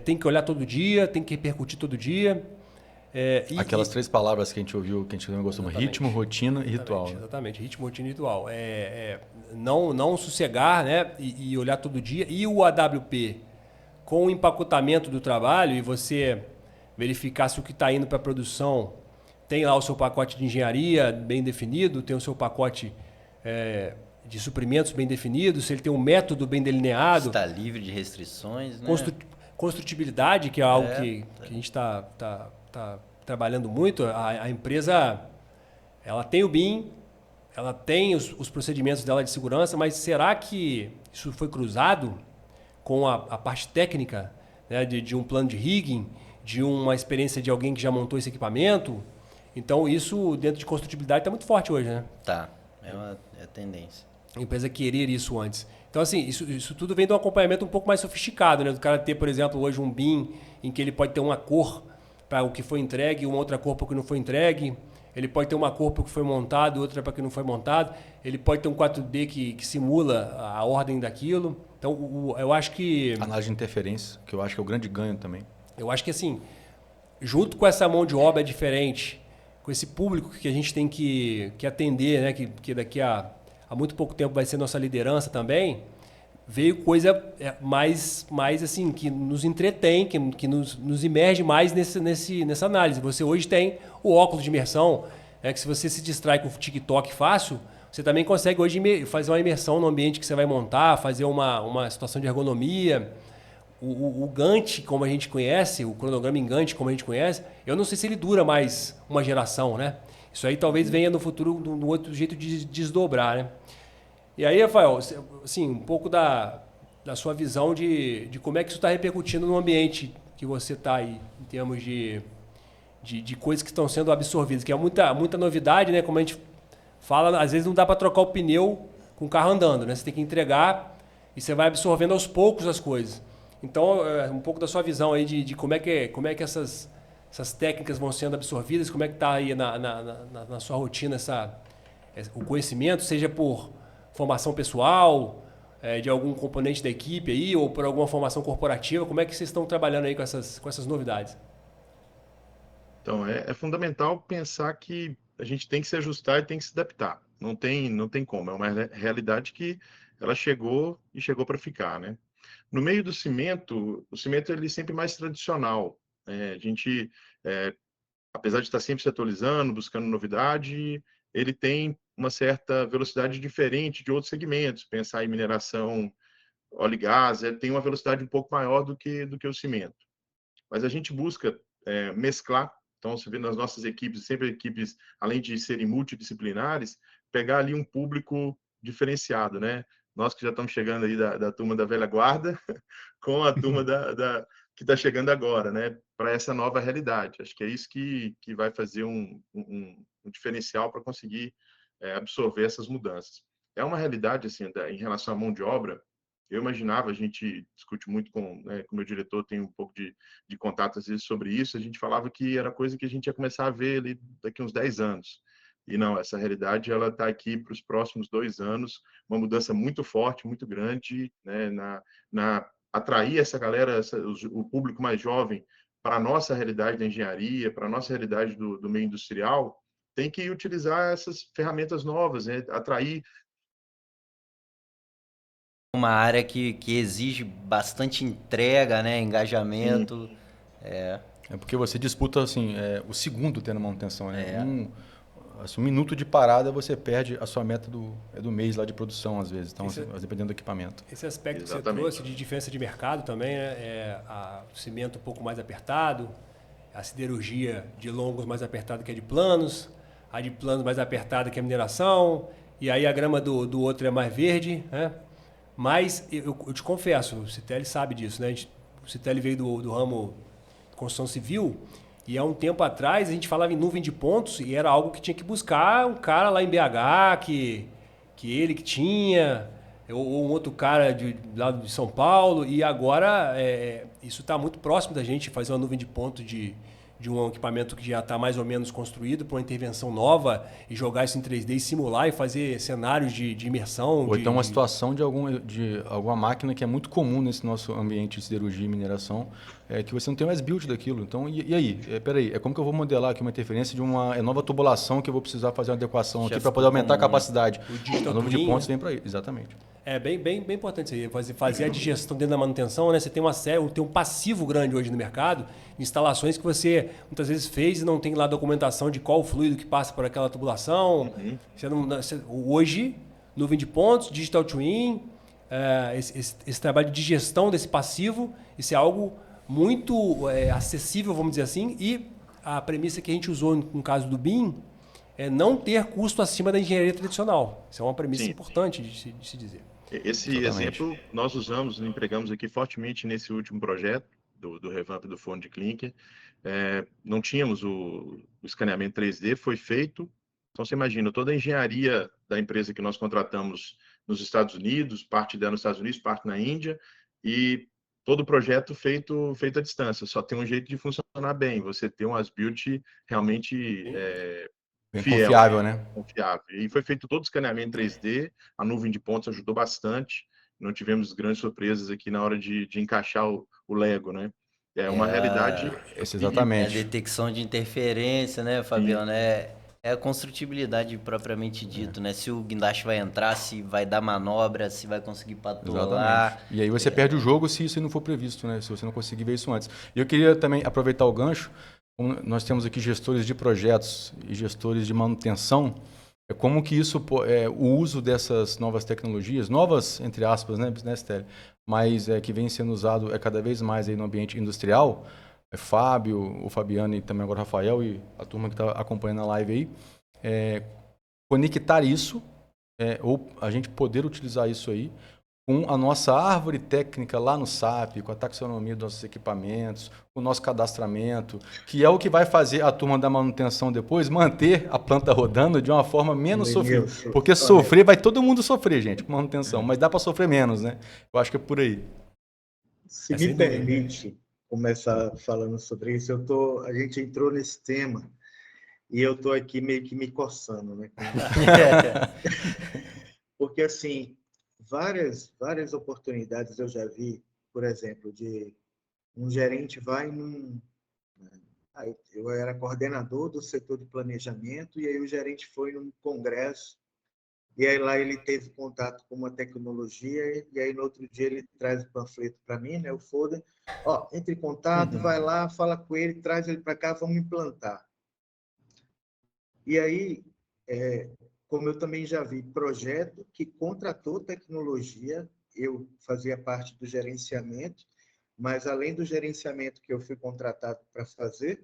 tem que olhar todo dia, tem que repercutir todo dia. Aquelas 3 palavras que a gente ouviu, que a gente também gostou: ritmo, rotina e ritual. Exatamente, ritmo, rotina e ritual. Não sossegar, né? E olhar todo dia. E o AWP, com o empacotamento do trabalho, e você verificar se o que está indo para a produção tem lá o seu pacote de engenharia bem definido, tem o seu pacote de suprimentos bem definido, se ele tem um método bem delineado. Está livre de restrições, né? Construtibilidade, que é algo que a gente está trabalhando muito. A empresa ela tem o BIM, ela tem os procedimentos dela de segurança, mas será que isso foi cruzado com a parte técnica, né, de um plano de rigging, de uma experiência de alguém que já montou esse equipamento? Então, isso dentro de construtibilidade está muito forte hoje, né? Tá, é a tendência. A empresa querer isso antes. Então, assim, isso tudo vem de um acompanhamento um pouco mais sofisticado, né? Do cara ter, por exemplo, hoje um BIM em que ele pode ter uma cor para o que foi entregue, uma outra cor para o que não foi entregue. Ele pode ter uma cor para o que foi montado, outra para o que não foi montado. Ele pode ter um 4D que simula a ordem daquilo. Então, eu acho que... Análise de interferência, que eu acho que é o grande ganho também. Eu acho que, assim, junto com essa mão de obra diferente, com esse público que a gente tem que atender, né? Que daqui a muito pouco tempo vai ser nossa liderança também, veio coisa mais assim, que nos entretém, que nos imerge mais nessa análise. Você hoje tem o óculos de imersão, que se você se distrai com o TikTok fácil, você também consegue hoje fazer uma imersão no ambiente que você vai montar, fazer uma situação de ergonomia. O Gantt, como a gente conhece, o cronograma em Gantt, como a gente conhece, eu não sei se ele dura mais uma geração, né? Isso aí talvez venha no futuro um outro jeito de desdobrar, né? E aí, Rafael, assim, um pouco da sua visão de como é que isso está repercutindo no ambiente que você está aí, em termos de coisas que estão sendo absorvidas, que é muita novidade, né? Como a gente fala, às vezes não dá para trocar o pneu com o carro andando, né? Você tem que entregar e você vai absorvendo aos poucos as coisas. Então, um pouco da sua visão aí de como é que essas técnicas vão sendo absorvidas, como é que está aí na sua rotina o conhecimento, seja por formação pessoal, de algum componente da equipe aí, ou por alguma formação corporativa, como é que vocês estão trabalhando aí com essas novidades? Então, é fundamental pensar que a gente tem que se ajustar e tem que se adaptar. Não tem como. É uma realidade que ela chegou e chegou para ficar, né? No meio do cimento, o cimento ele é sempre mais tradicional. A gente, apesar de estar sempre se atualizando, buscando novidade, ele tem uma certa velocidade diferente de outros segmentos. Pensar em mineração, óleo e gás, tem uma velocidade um pouco maior do que o cimento. Mas a gente busca mesclar. Então, você vê nas nossas equipes, sempre equipes, além de serem multidisciplinares, pegar ali um público diferenciado, né? Nós que já estamos chegando aí da turma da velha guarda, com a turma que está chegando agora, né? Para essa nova realidade. Acho que é isso que vai fazer um diferencial para conseguir absorver essas mudanças. É uma realidade, assim, em relação à mão de obra. Eu imaginava, a gente discute muito com o meu diretor, tem um pouco de contato às vezes sobre isso, a gente falava que era coisa que a gente ia começar a ver ali daqui uns 10 anos. E não, essa realidade ela está aqui para os próximos 2 anos, uma mudança muito forte, muito grande, né, na atrair essa galera, o público mais jovem para a nossa realidade da engenharia, para a nossa realidade do meio industrial, tem que utilizar essas ferramentas novas, né, atrair. Uma área que exige bastante entrega, né? Sim, Engajamento. É porque você disputa assim, o segundo tendo manutenção, né? Um minuto de parada você perde a sua meta do mês lá de produção, às vezes. Então, dependendo do equipamento. Esse aspecto exatamente. que você trouxe de diferença de mercado também, né? O cimento um pouco mais apertado, a siderurgia de longos mais apertada que a de planos, a de planos mais apertada que a mineração, e aí a grama do outro é mais verde, né? Mas eu te confesso, o Citelli sabe disso, né? O Citelli veio do ramo de construção civil e há um tempo atrás a gente falava em nuvem de pontos e era algo que tinha que buscar um cara lá em BH que ele que tinha, ou um outro cara lá de São Paulo, e agora isso está muito próximo da gente fazer uma nuvem de pontos de um equipamento que já está mais ou menos construído para uma intervenção nova e jogar isso em 3D e simular e fazer cenários de imersão. Ou então uma situação de alguma máquina que é muito comum nesse nosso ambiente de siderurgia e mineração, que você não tem mais build daquilo. Então, e aí? Peraí, como que eu vou modelar aqui uma interferência de uma nova tubulação que eu vou precisar fazer uma adequação aqui para poder aumentar a capacidade? A nuvem de pontos vem para aí, exatamente. É bem importante isso aí, fazer a digestão dentro da manutenção, né? Você tem um passivo grande hoje no mercado, instalações que você muitas vezes fez e não tem lá documentação de qual o fluido que passa por aquela tubulação. Hoje, nuvem de pontos, digital twin, esse trabalho de digestão desse passivo, isso é algo muito acessível, vamos dizer assim, e a premissa que a gente usou no caso do BIM é não ter custo acima da engenharia tradicional. Isso é uma premissa importante de se dizer. Esse exemplo nós usamos, empregamos aqui fortemente nesse último projeto do revamp do forno de clinker. Não tínhamos o escaneamento 3D, foi feito. Então, você imagina, toda a engenharia da empresa que nós contratamos nos Estados Unidos, parte dela nos Estados Unidos, parte na Índia, e todo o projeto feito à distância. Só tem um jeito de funcionar bem, você ter um as-built realmente Bem fiel, confiável, né? Confiável. E foi feito todo o escaneamento 3D, a nuvem de pontos ajudou bastante. Não tivemos grandes surpresas aqui na hora de encaixar o Lego, né? É uma realidade. Exatamente. A detecção de interferência, né, Fabiano? É a construtibilidade propriamente dito, né? Se o guindaste vai entrar, se vai dar manobra, se vai conseguir patolar. Exatamente. E aí você perde o jogo se isso não for previsto, né? Se você não conseguir ver isso antes. E eu queria também aproveitar o gancho. Como nós temos aqui gestores de projetos e gestores de manutenção. Como que isso, o uso dessas novas tecnologias, novas entre aspas, né, Stélio? Mas que vem sendo usado cada vez mais aí no ambiente industrial. Fábio, o Fabiano e também agora o Rafael e a turma que está acompanhando a live aí, conectar isso, ou a gente poder utilizar isso aí com a nossa árvore técnica lá no SAP, com a taxonomia dos nossos equipamentos, o nosso cadastramento, que é o que vai fazer a turma da manutenção depois manter a planta rodando de uma forma menos sofrida. Porque sofrer, vai todo mundo sofrer, gente, com manutenção, mas dá para sofrer menos, né? Eu acho que é por aí. Se me permite começar falando sobre isso, a gente entrou nesse tema e eu estou aqui meio que me coçando, né? Porque, assim, várias oportunidades eu já vi, por exemplo, de um gerente vai eu era coordenador do setor de planejamento e aí o gerente foi num congresso e aí lá ele teve contato com uma tecnologia e aí no outro dia ele traz o panfleto para mim, né, o folder. Ó, entre em contato, vai lá, fala com ele, traz ele para cá, vamos implantar. E aí, como eu também já vi projeto que contratou tecnologia, eu fazia parte do gerenciamento, mas além do gerenciamento que eu fui contratado para fazer,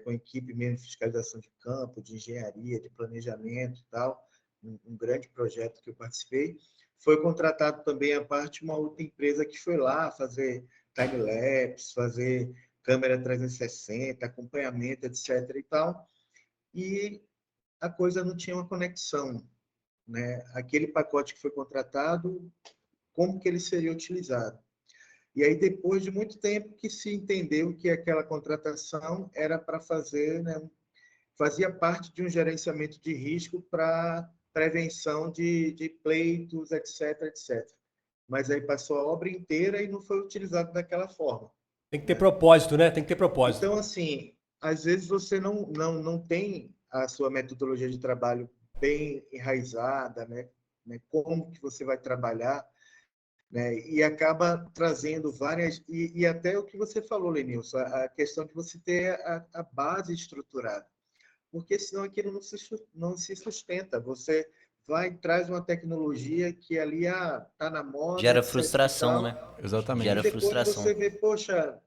com equipe mesmo de fiscalização de campo, de engenharia, de planejamento e tal, um grande projeto que eu participei, foi contratado também a parte de uma outra empresa que foi lá fazer time-lapse, fazer câmera 360, acompanhamento, etc. e tal, e a coisa não tinha uma conexão, né? Aquele pacote que foi contratado, como que ele seria utilizado? E aí, depois de muito tempo que se entendeu que aquela contratação era para fazer, né, fazia parte de um gerenciamento de risco para prevenção de pleitos, etc, etc. Mas aí passou a obra inteira e não foi utilizado daquela forma. Tem que ter propósito, né? Tem que ter propósito. Então, assim, às vezes você não tem a sua metodologia de trabalho bem enraizada, né? Como que você vai trabalhar, né? E acaba trazendo várias... E até o que você falou, Lenilson, a questão de você ter a base estruturada. Porque senão aquilo não se sustenta. Você vai traz uma tecnologia que ali está na moda... Gera frustração, né? Exatamente. Gera e depois frustração. você vê, poxa...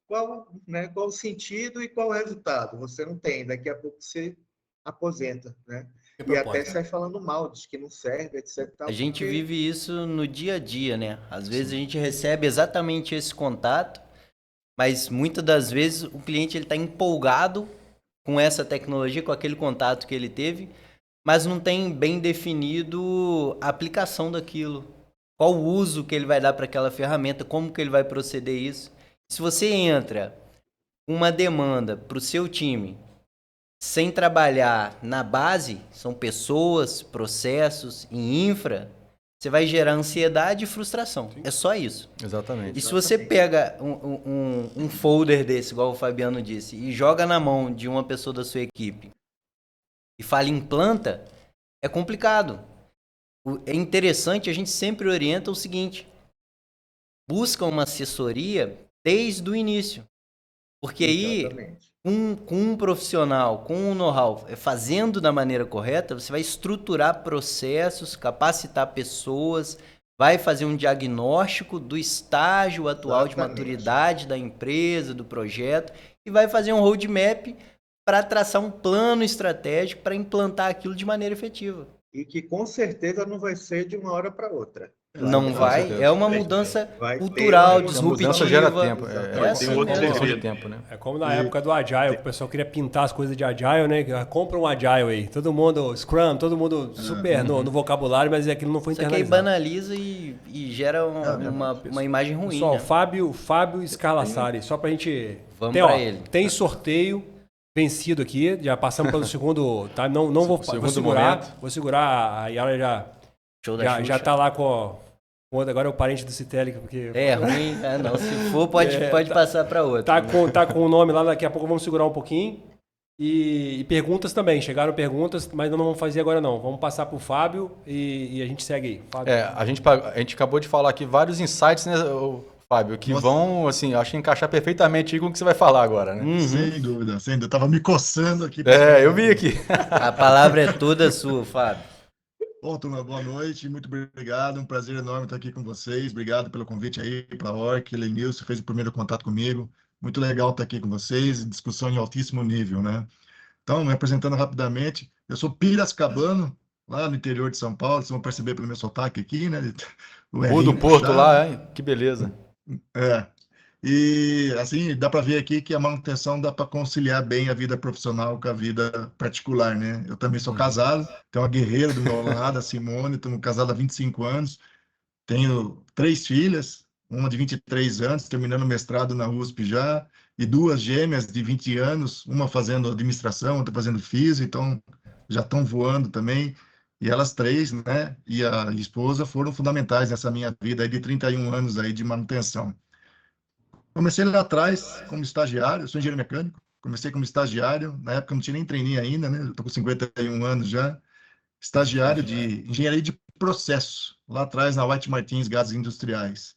Qual o sentido e qual o resultado? Você não tem. Daqui a pouco você aposenta, né? E até sai falando mal, diz que não serve, etc. A gente vive isso no dia a dia, né? Às vezes a gente recebe exatamente esse contato, mas muitas das vezes o cliente está empolgado com essa tecnologia, com aquele contato que ele teve, mas não tem bem definido a aplicação daquilo. Qual o uso que ele vai dar para aquela ferramenta, como que ele vai proceder isso. Se você entra com uma demanda para o seu time sem trabalhar na base, são pessoas, processos e infra, você vai gerar ansiedade e frustração. Sim. É só isso. Exatamente. E se você pega um folder desse, igual o Fabiano disse, e joga na mão de uma pessoa da sua equipe e fala implanta, é complicado. É interessante, a gente sempre orienta o seguinte: busca uma assessoria desde o início. Porque aí, com um profissional, com um know-how, fazendo da maneira correta, você vai estruturar processos, capacitar pessoas, vai fazer um diagnóstico do estágio atual de maturidade da empresa, do projeto, e vai fazer um roadmap para traçar um plano estratégico para implantar aquilo de maneira efetiva. E que com certeza não vai ser de uma hora para outra. Não vai, é uma mudança cultural, disruptiva. A mudança gera tempo, tem outro segredo. Tempo, né? É como na época do Agile, o pessoal queria pintar as coisas de Agile, né? Compra um Agile aí, todo mundo Scrum, todo mundo super no vocabulário, mas aquilo não foi internalizado. Isso aqui banaliza e gera uma imagem ruim. Pessoal, né? Fábio Scalassari, só pra gente... Vamos pra ele. Tem sorteio vencido aqui, já passamos pelo segundo, tá? Não vou segurar, vou segurar, a Yara já tá lá com agora é o parente do Citelli, porque... É ruim, não, se for pode passar para outro. Tá com o nome lá, daqui a pouco vamos segurar um pouquinho. E perguntas também, chegaram perguntas, mas não vamos fazer agora não. Vamos passar para o Fábio e a gente segue aí. Fábio. A gente acabou de falar aqui vários insights, né, Fábio, que vão, assim, acho encaixar perfeitamente com o que você vai falar agora, né? Sem dúvida, sem dúvida. Eu tava me coçando aqui. Eu vi aqui. A palavra é toda sua, Fábio. Bom, turma, boa noite, muito obrigado, um prazer enorme estar aqui com vocês, obrigado pelo convite aí para a ORC, Lenilson fez o primeiro contato comigo, muito legal estar aqui com vocês, discussão em altíssimo nível, né? Então, me apresentando rapidamente, eu sou piracicabano, lá no interior de São Paulo, vocês vão perceber pelo meu sotaque aqui, né? O Rua do Rzinho Porto puxado. lá, hein? Que beleza. E assim, dá para ver aqui que a manutenção dá para conciliar bem a vida profissional com a vida particular, né? Eu também sou casado, tenho uma guerreira do meu lado, a Simone, estamos casados há 25 anos, tenho 3 filhas, uma de 23 anos, terminando o mestrado na USP já, e 2 gêmeas de 20 anos, uma fazendo administração, outra fazendo física, então já estão voando também. E elas 3, né, e a esposa foram fundamentais nessa minha vida aí de 31 anos aí de manutenção. Comecei lá atrás como estagiário, eu sou engenheiro mecânico, comecei como estagiário, na época não tinha nem trainee ainda, né? Eu estou com 51 anos já, estagiário de engenharia de processo, lá atrás na White Martins Gases Industriais.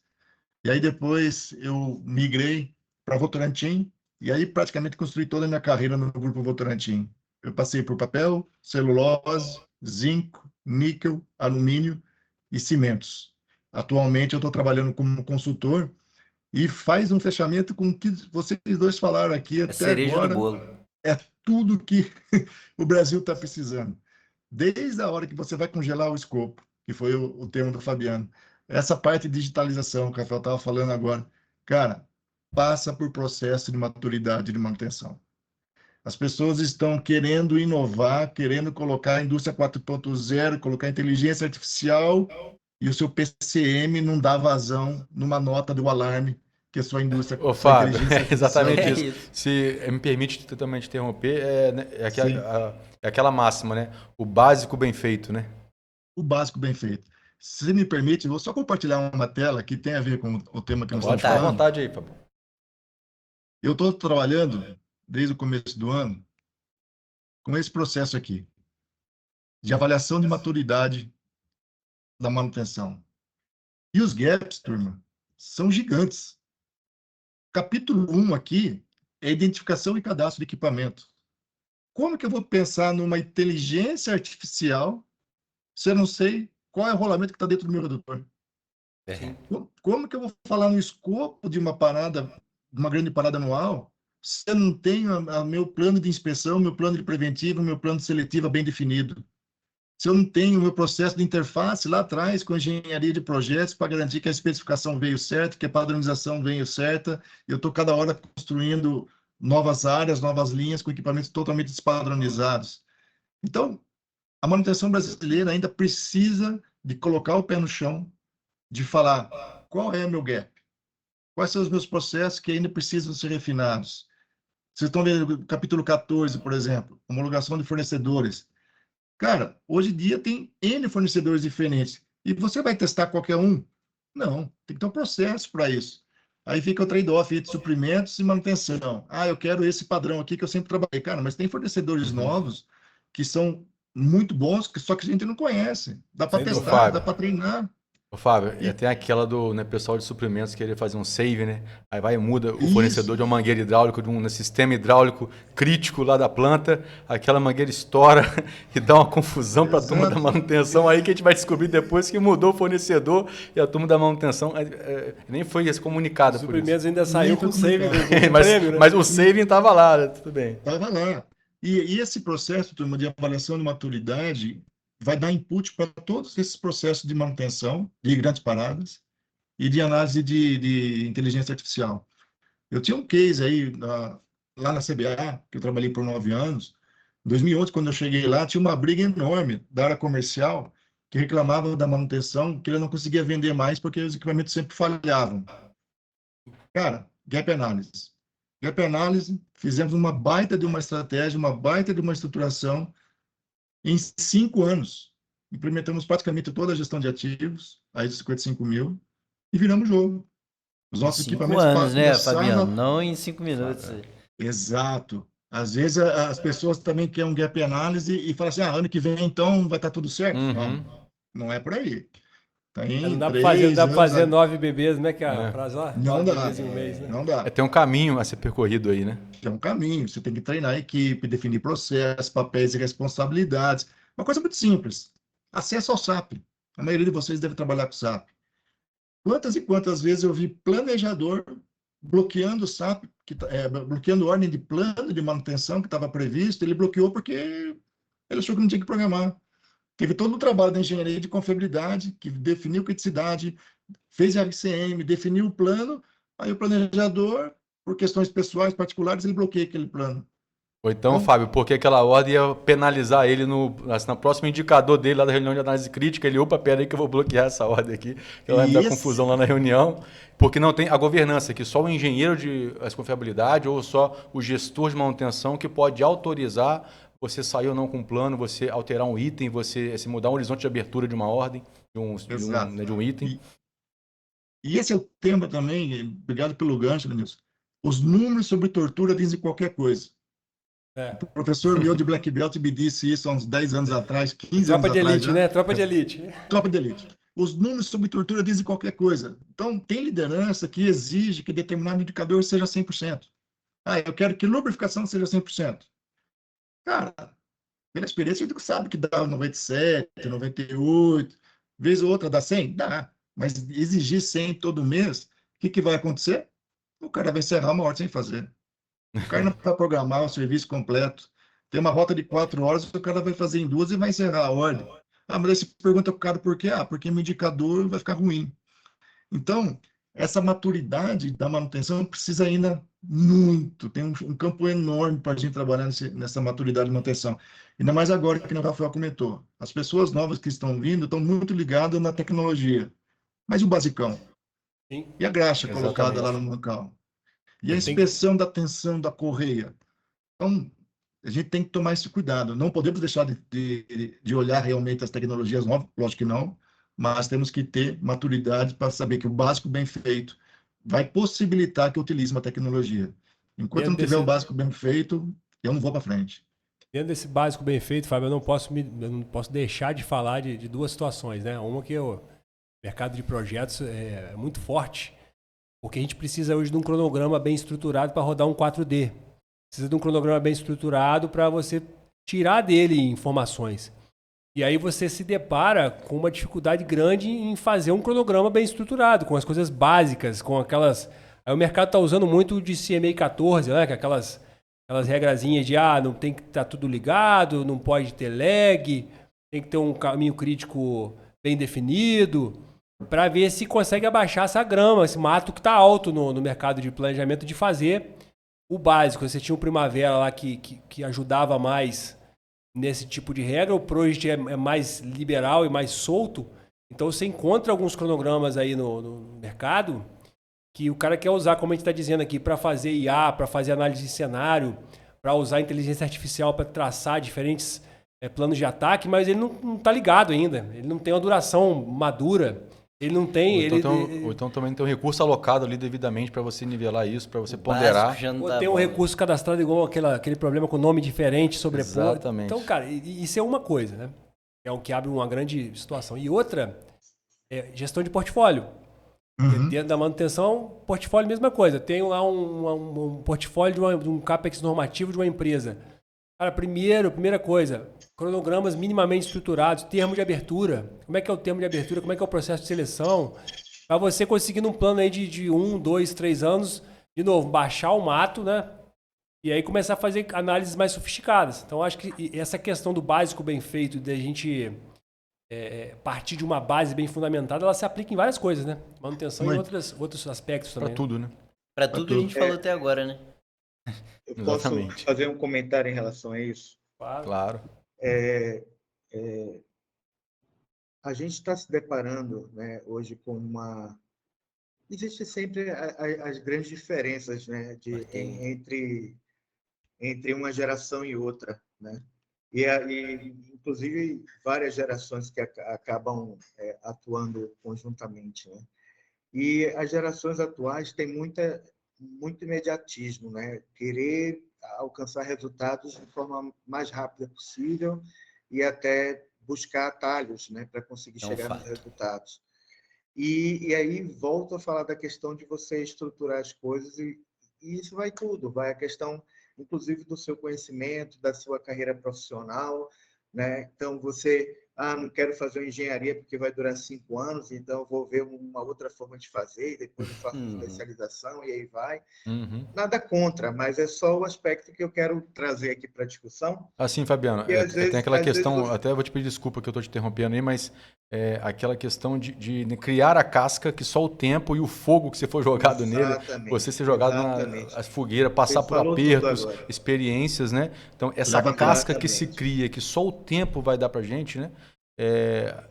E aí depois eu migrei para Votorantim, e aí praticamente construí toda a minha carreira no Grupo Votorantim. Eu passei por papel, celulose, zinco, níquel, alumínio e cimentos. Atualmente eu estou trabalhando como consultor e faz um fechamento com o que vocês dois falaram aqui A até cereja do agora. bolo. É tudo que o Brasil está precisando. Desde a hora que você vai congelar o escopo, que foi o termo do Fabiano, essa parte de digitalização que o Rafael estava falando agora, cara, passa por processo de maturidade de manutenção. As pessoas estão querendo inovar, querendo colocar a indústria 4.0, colocar inteligência artificial, e o seu PCM não dá vazão numa nota do alarme que a sua indústria, Ô, sua Fábio, inteligência é exatamente É isso. isso. Se me permite também te interromper, Sim. é aquela máxima, né? O básico bem feito, né? O básico bem feito. Se me permite, eu vou só compartilhar uma tela que tem a ver com o tema que nós Pode estamos ficar à falando. vontade aí, Fábio. Eu estou trabalhando desde o começo do ano com esse processo aqui de avaliação de maturidade da manutenção. E os gaps, turma, são gigantes. Capítulo 1 aqui é identificação e cadastro de equipamento. Como que eu vou pensar numa inteligência artificial se eu não sei qual é o rolamento que está dentro do meu redutor? Como que eu vou falar no escopo de uma parada, de uma grande parada anual, se eu não tenho meu plano de inspeção, meu plano de preventivo, meu plano de seletiva bem definido? Se eu não tenho o meu processo de interface lá atrás com engenharia de projetos para garantir que a especificação veio certa, que a padronização veio certa, eu estou cada hora construindo novas áreas, novas linhas com equipamentos totalmente despadronizados. Então, a manutenção brasileira ainda precisa de colocar o pé no chão, de falar qual é o meu gap, quais são os meus processos que ainda precisam ser refinados. Vocês estão vendo o capítulo 14, por exemplo, homologação de fornecedores. Cara, hoje em dia tem N fornecedores diferentes. E você vai testar qualquer um? Não, tem que ter um processo para isso. Aí fica o trade-off entre suprimentos e manutenção. Ah, eu quero esse padrão aqui que eu sempre trabalhei. Cara, mas tem fornecedores novos que são muito bons, só que a gente não conhece. Dá para Sem dúvida. testar, dá para treinar. Ô, Fábio, E- tem aquela do, né, pessoal de suprimentos querer fazer um save, né? Aí vai e muda o Isso. fornecedor de uma mangueira hidráulica, de um sistema hidráulico crítico lá da planta, aquela mangueira estoura e dá uma confusão para a turma da Exato. manutenção, aí que a gente vai descobrir depois que mudou o fornecedor e a turma da manutenção nem foi comunicada Os por isso. suprimentos ainda saiu com o Muito save complicado. do Mas, prêmio, né? mas o saving estava lá, né? Tudo bem. Estava lá. E esse processo, turma, de avaliação de maturidade vai dar input para todos esses processos de manutenção de grandes paradas e de análise de inteligência artificial. Eu tinha um case aí lá na CBA, que eu trabalhei por 9 anos. Em 2011, quando eu cheguei lá, tinha uma briga enorme da área comercial que reclamava da manutenção, que ele não conseguia vender mais porque os equipamentos sempre falhavam. Cara, gap analysis. Gap analysis, fizemos uma baita de uma estratégia, uma baita de uma estruturação. Em 5 anos, implementamos praticamente toda a gestão de ativos, a ISO 55.000, e viramos o jogo. Os nossos 5 equipamentos anos, né, começaram Fabiano? Não em 5 minutos. Exato. Às vezes as pessoas também querem um gap análise e falam assim, ano que vem então vai estar tudo certo. Uhum. Não é por aí. Não Tem dá para fazer, não três dá pra anos, fazer 9 bebês, né? Que é a É. frase lá? não 9 bebês dá, em um mês, né? não dá. Tem um caminho a ser percorrido aí, né? É um caminho, você tem que treinar a equipe, definir processos, papéis e responsabilidades. Uma coisa muito simples. Acesso ao SAP. A maioria de vocês deve trabalhar com SAP. Quantas e quantas vezes eu vi planejador bloqueando o SAP, bloqueando ordem de plano de manutenção que estava previsto, ele bloqueou porque ele achou que não tinha que programar. Teve todo o trabalho da engenharia de confiabilidade, que definiu criticidade, fez RCM, definiu o plano, aí o planejador, por questões pessoais, particulares, ele bloqueia aquele plano. Ou então, Então, Fábio, porque aquela ordem ia penalizar ele no próximo indicador dele lá da reunião de análise crítica, ele, opa, pera aí que eu vou bloquear essa ordem aqui, que vai me dar Isso. confusão lá na reunião, porque não tem a governança, que só o engenheiro de confiabilidade ou só o gestor de manutenção que pode autorizar você sair ou não com um plano, você alterar um item, você se mudar um horizonte de abertura de uma ordem, Exato. de um item. E esse é o tema também, obrigado pelo gancho, Denilson. Os números sobre tortura dizem qualquer coisa. É. O professor meu de Black Belt me disse isso há uns 10 anos atrás, 15 anos Tropa de atrás elite, já. né? Tropa de elite. Tropa de elite. Os números sobre tortura dizem qualquer coisa. Então, tem liderança que exige que determinado indicador seja 100%. Eu quero que lubrificação seja 100%. Cara, pela experiência, a gente sabe que dá 97, 98, vez ou outra dá 100? Dá. Mas exigir 100 todo mês, o que vai acontecer? O cara vai encerrar uma hora sem fazer. O cara não vai programar o serviço completo. Tem uma rota de 4 horas, o cara vai fazer em 2 e vai encerrar a ordem. Mas aí você pergunta para o cara por quê? Porque meu indicador vai ficar ruim. Então, essa maturidade da manutenção precisa ainda muito. Tem um campo enorme para a gente trabalhar nessa maturidade de manutenção. Ainda mais agora que o Rafael comentou. As pessoas novas que estão vindo estão muito ligadas na tecnologia. Mas e o basicão? Sim. E a graxa Exatamente. colocada lá no local? E a Tem que- inspeção da tensão da correia? Então, a gente tem que tomar esse cuidado. Não podemos deixar de olhar realmente as tecnologias novas, lógico que não, mas temos que ter maturidade para saber que o básico bem feito vai possibilitar que eu utilize uma tecnologia. Enquanto eu não tiver o básico bem feito, eu não vou para frente. Dentro desse básico bem feito, Fábio, eu não posso deixar de falar de duas situações, né? Uma que o mercado de projetos é muito forte, porque a gente precisa hoje de um cronograma bem estruturado para rodar um 4D. Precisa de um cronograma bem estruturado para você tirar dele informações. E aí você se depara com uma dificuldade grande em fazer um cronograma bem estruturado, com as coisas básicas, com aquelas... Aí o mercado está usando muito de CMA 14, né? Que é aquelas regrazinhas de não tem que estar tudo ligado, não pode ter lag, tem que ter um caminho crítico bem definido, para ver se consegue abaixar essa grama, esse mato que está alto no mercado de planejamento, de fazer o básico. Você tinha o Primavera lá que ajudava mais nesse tipo de regra, o Project é mais liberal e mais solto, então você encontra alguns cronogramas aí no mercado que o cara quer usar, como a gente está dizendo aqui, para fazer IA, para fazer análise de cenário, para usar inteligência artificial para traçar diferentes planos de ataque, mas ele não está ligado ainda, ele não tem uma duração madura, ele não tem... Ou então também tem um recurso alocado ali devidamente para você nivelar isso, para você ponderar. Ou tem um recurso cadastrado igual aquele problema com nome diferente, sobrepor. Exatamente. Então, cara, isso é uma coisa, né? É o que abre uma grande situação. E outra é gestão de portfólio. Uhum. Dentro da manutenção, portfólio, mesma coisa. Tenho lá um portfólio de um CAPEX normativo de uma empresa. Cara, primeira coisa, cronogramas minimamente estruturados, termo de abertura. Como é que é o termo de abertura? Como é que é o processo de seleção? Para você conseguir num plano aí de 1, 2, 3 anos, de novo, baixar o mato, né? E aí começar a fazer análises mais sofisticadas. Então, acho que essa questão do básico bem feito, de a gente partir de uma base bem fundamentada, ela se aplica em várias coisas, né? Manutenção e outros aspectos também. Para tudo, né? Para tudo que a gente falou até agora, né? Eu posso Exatamente. fazer um comentário em relação a isso? Claro. A gente está se deparando, né, hoje com uma... Existem sempre as grandes diferenças, né, entre uma geração e outra, né? E inclusive, várias gerações que acabam atuando conjuntamente, né? E as gerações atuais têm muito imediatismo, né? Querer alcançar resultados de forma mais rápida possível e até buscar atalhos, né, para conseguir É um chegar nos fato. resultados. E aí volto a falar da questão de você estruturar as coisas e isso vai tudo, vai a questão, inclusive, do seu conhecimento, da sua carreira profissional, né? Então, não quero fazer uma engenharia porque vai durar 5 anos, então vou ver uma outra forma de fazer, e depois eu faço uma especialização e aí vai. Uhum. Nada contra, mas é só o aspecto que eu quero trazer aqui para a discussão. Assim, Fabiano, E tem aquela às vezes questão, você... até vou te pedir desculpa que eu estou te interrompendo aí, mas aquela questão de criar a casca que só o tempo e o fogo que você for jogado nele, você ser jogado Exatamente. na fogueira, passar Você por falou tudo apertos, agora. experiências, né? Então, essa Leva casca que se Exatamente. cria, que só o tempo vai dar pra gente, né?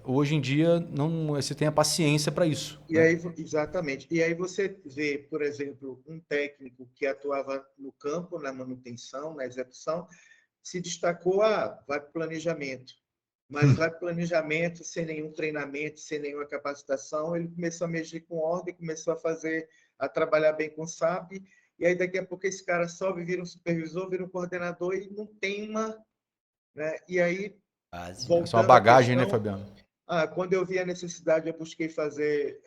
Hoje em dia, não você tem a paciência para isso, E né? aí, exatamente. E aí você vê, por exemplo, um técnico que atuava no campo, na manutenção, na execução, se destacou, vai para o planejamento. Mas vai para o planejamento sem nenhum treinamento, sem nenhuma capacitação. Ele começou a mexer com ordem, começou a trabalhar bem com SAP, e aí daqui a pouco esse cara sobe, vira um supervisor, vira um coordenador e não tem uma... Né? E aí, Essa é uma voltando à bagagem, né, questão... Fabiano? Quando eu vi a necessidade, eu busquei fazer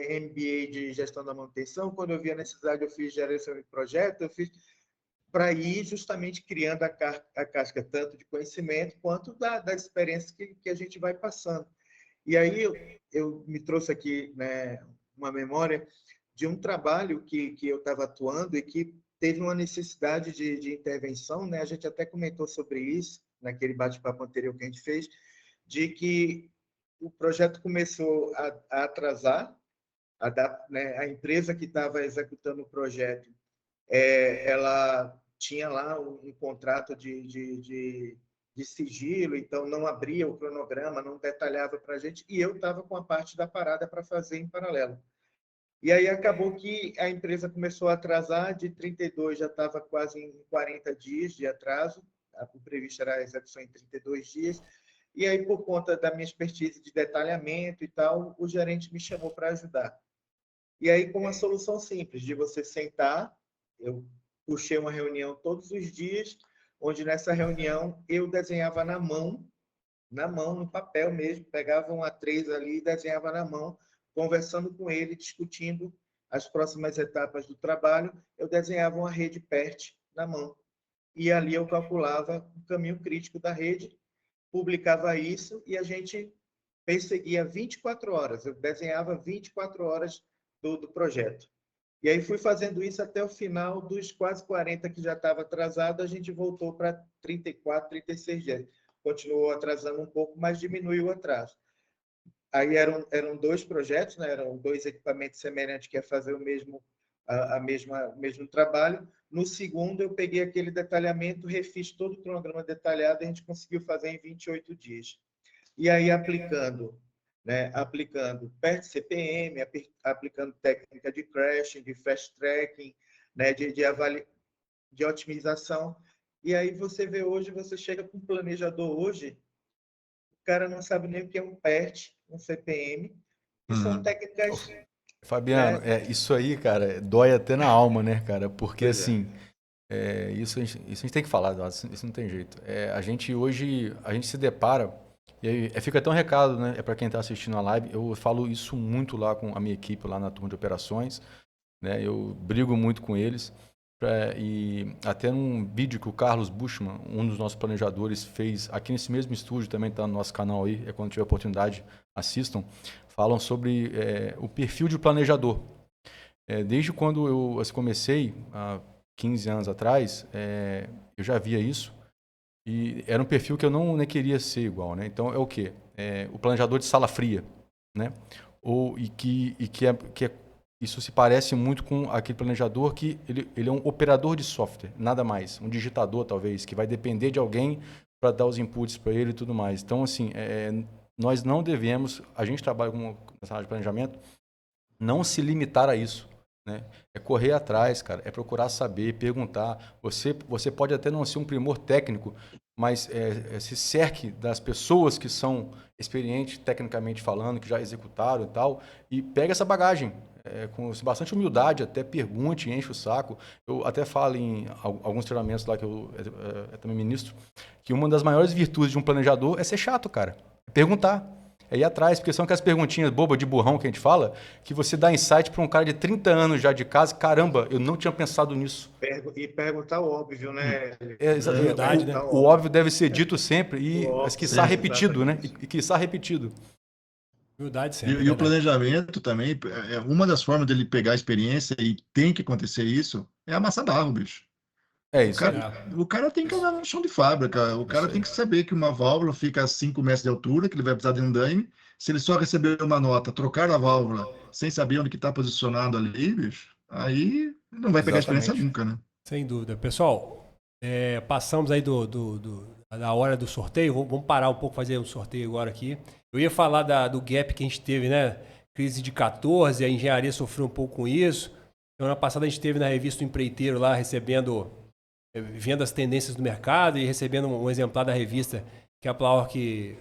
MBA de gestão da manutenção. Quando eu vi a necessidade, eu fiz gerenciamento de projeto. Eu fiz para ir justamente criando a casca tanto de conhecimento quanto da experiência que a gente vai passando. E aí eu me trouxe aqui, né, uma memória de um trabalho que eu estava atuando e que teve uma necessidade de intervenção, né? A gente até comentou sobre isso naquele bate-papo anterior que a gente fez, de que o projeto começou a atrasar, né, a empresa que estava executando o projeto, ela tinha lá um contrato de sigilo, então não abria o cronograma, não detalhava para a gente, e eu estava com a parte da parada para fazer em paralelo. E aí acabou que a empresa começou a atrasar, de 32 já estava quase em 40 dias de atraso, o previsto era a execução em 32 dias, e aí, por conta da minha expertise de detalhamento e tal, o gerente me chamou para ajudar. E aí, com uma solução simples, de você sentar, eu puxei uma reunião todos os dias, onde nessa reunião eu desenhava na mão, no papel mesmo, pegava um A3 ali e desenhava na mão, conversando com ele, discutindo as próximas etapas do trabalho, eu desenhava uma rede PERT na mão. E ali eu calculava o caminho crítico da rede, publicava isso e a gente perseguia 24 horas. Eu desenhava 24 horas do projeto. E aí fui fazendo isso até o final dos quase 40 que já estava atrasado, a gente voltou para 34, 36 dias. Continuou atrasando um pouco, mas diminuiu o atraso. Aí eram 2 projetos, né? Eram 2 equipamentos semelhantes que ia fazer o mesmo trabalho. No segundo, eu peguei aquele detalhamento, refiz todo o cronograma detalhado e a gente conseguiu fazer em 28 dias. E aí, aplicando PERT CPM, aplicando técnica de crashing, de fast tracking, né, de otimização. E aí você vê hoje, você chega com um planejador hoje, o cara não sabe nem o que é um PERT, um CPM, que são técnicas... Fabiano, Né? isso aí, cara, dói até na alma, né, cara? Porque Pois é. assim, isso a gente tem que falar, isso não tem jeito. A gente hoje, a gente se depara, e aí fica até um recado, né? Para quem está assistindo a live, eu falo isso muito lá com a minha equipe, lá na turma de operações, né? Eu brigo muito com eles. E até num vídeo que o Carlos Bushman, um dos nossos planejadores, fez aqui nesse mesmo estúdio, também está no nosso canal aí, quando tiver oportunidade, assistam, falam sobre o perfil de planejador. Desde quando eu comecei, há 15 anos atrás, eu já via isso, e era um perfil que eu não queria ser igual, né? Então é o quê? O planejador de sala fria, né? Isso se parece muito com aquele planejador que ele é um operador de software, nada mais. Um digitador, talvez, que vai depender de alguém para dar os inputs para ele e tudo mais. Então, assim, nós não devemos, a gente trabalha nessa área de planejamento, não se limitar a isso, né? É correr atrás, cara, é procurar saber, perguntar. Você pode até não ser um primor técnico, mas se cerque das pessoas que são experientes tecnicamente falando, que já executaram e tal, e pega essa bagagem. com bastante humildade, até pergunte, enche o saco. Eu até falo em alguns treinamentos lá que eu também ministro, que uma das maiores virtudes de um planejador é ser chato, cara. É perguntar. É ir atrás, porque são aquelas perguntinhas bobas de burrão que a gente fala, que você dá insight para um cara de 30 anos já de casa, caramba, eu não tinha pensado nisso. E perguntar o óbvio, né? verdade, né? O óbvio deve ser dito sempre, O mas óbvio, quiçá repetido, né? exatamente. E quiçá repetido. Humildade E, sempre. e o verdade. planejamento também, uma das formas dele pegar a experiência, e tem que acontecer isso, é amassar barro, bicho. É O isso aí. cara, o cara tem que andar no chão de fábrica, o cara aí. tem que saber que uma válvula fica a 5 metros de altura, que ele vai precisar de um andaime. Se ele só receber uma nota, trocar a válvula sem saber onde que está posicionado ali, bicho, aí não vai pegar experiência Exatamente. nunca, né? Sem dúvida. Pessoal, passamos aí da hora do sorteio. Vamos parar um pouco, fazer um sorteio agora aqui. Eu ia falar do gap que a gente teve, né? Crise de 14, a engenharia sofreu um pouco com isso. Semana passada a gente teve na revista O Empreiteiro lá, vendo as tendências do mercado e recebendo um exemplar da revista que a Plauark,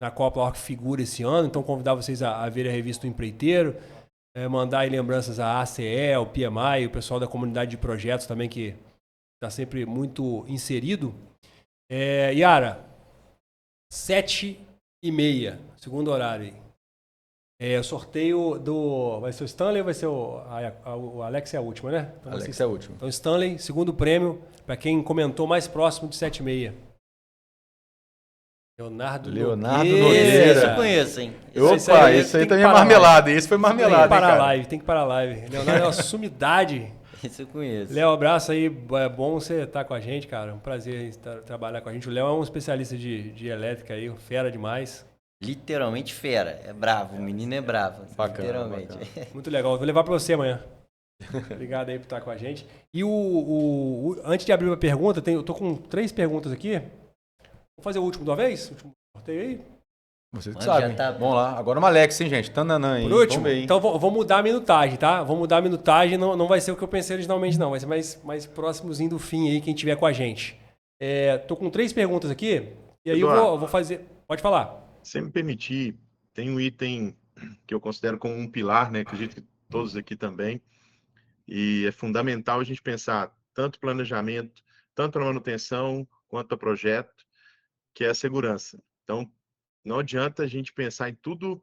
na qual a Plauark figura esse ano. Então, convidar vocês a ver a revista O Empreiteiro, mandar aí lembranças à ACE, ao PMI, o pessoal da comunidade de projetos também, que está sempre muito inserido. Yara, 7h30, segundo horário aí. O sorteio vai ser o Stanley ou vai ser o Alex é a última, né? Então, Alex é o último. Então, Stanley, segundo prêmio, para quem comentou mais próximo de 7h30. Leonardo Nogueira. Esse eu conheço, hein? Opa, isso aí também é marmelada. Esse foi marmelada, Tem que parar a live. Leonardo é uma sumidade. Esse eu conheço. Léo, abraço aí. É bom você estar com a gente, cara. Um prazer trabalhar com a gente. O Léo é um especialista de elétrica aí, fera demais. Literalmente fera. É bravo. O menino é bravo. Bacana, literalmente. bacana. Muito legal. Vou levar para você amanhã. Obrigado aí por estar com a gente. E antes de abrir uma pergunta, eu tô com 3 perguntas aqui. Vamos fazer o último de uma vez? O último sorteio aí? Vocês que Mano, sabem. já tá- Vamos lá. Agora uma Alex, hein, gente? Tananã, hein? Por último, Vamos ver, hein? então vou mudar a minutagem, tá? Vou mudar a minutagem, não vai ser o que eu pensei originalmente, não. Vai ser mais próximozinho do fim aí, quem tiver com a gente. Tô com 3 perguntas aqui, e aí Eduardo. eu vou fazer... Pode falar. Se me permitir, tem um item que eu considero como um pilar, né? Acredito que todos aqui também. E é fundamental a gente pensar tanto planejamento, tanto na manutenção, quanto no projeto, que é a segurança. Então, não adianta a gente pensar em tudo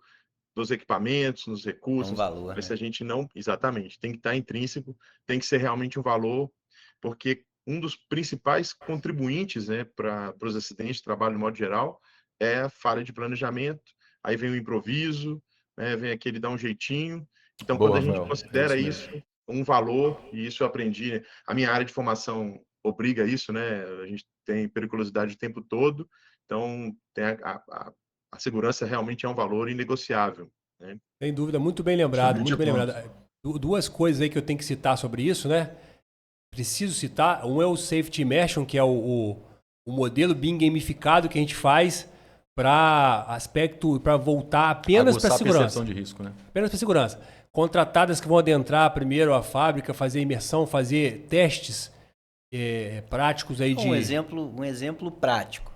nos equipamentos, nos recursos, É um valor, mas né? se a gente não... Exatamente, tem que estar intrínseco, tem que ser realmente um valor, porque um dos principais contribuintes, né, para os acidentes de trabalho, no modo geral, é a falha de planejamento, aí vem o improviso, né, vem aquele dar um jeitinho. Então, Boa, quando a gente Rafael. considera É isso isso um valor, e isso eu aprendi, né? A minha área de formação obriga isso, né? A gente tem periculosidade o tempo todo, então tem a segurança realmente é um valor inegociável, né? Sem dúvida, muito bem lembrado, Somente muito bem a ponto. lembrado. Duas coisas aí que eu tenho que citar sobre isso, né? Preciso citar. Um é o Safety Immersion, que é o modelo BIM gamificado que a gente faz para voltar apenas para Aguçar a segurança. percepção de risco, né? Apenas para segurança. Contratadas que vão adentrar primeiro a fábrica, fazer imersão, fazer testes práticos aí de... Um exemplo prático.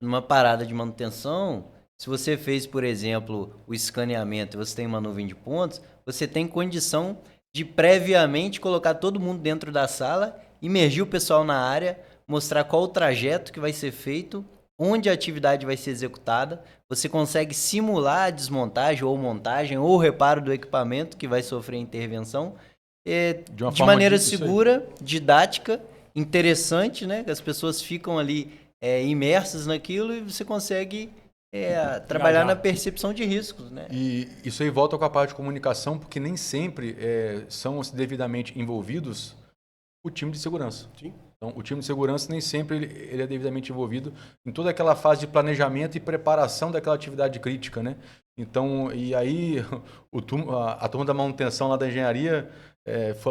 Numa parada de manutenção, se você fez, por exemplo, o escaneamento e você tem uma nuvem de pontos, você tem condição de previamente colocar todo mundo dentro da sala, imergir o pessoal na área, mostrar qual o trajeto que vai ser feito, onde a atividade vai ser executada. Você consegue simular a desmontagem ou montagem ou reparo do equipamento que vai sofrer intervenção de maneira segura, didática, interessante, né? As pessoas ficam ali imersas naquilo e você consegue trabalhar na percepção de riscos, né? E isso aí volta com a parte de comunicação, porque nem sempre são devidamente envolvidos o time de segurança. Sim. Então, o time de segurança nem sempre ele é devidamente envolvido em toda aquela fase de planejamento e preparação daquela atividade crítica, né? Então, e aí a turma da manutenção lá da engenharia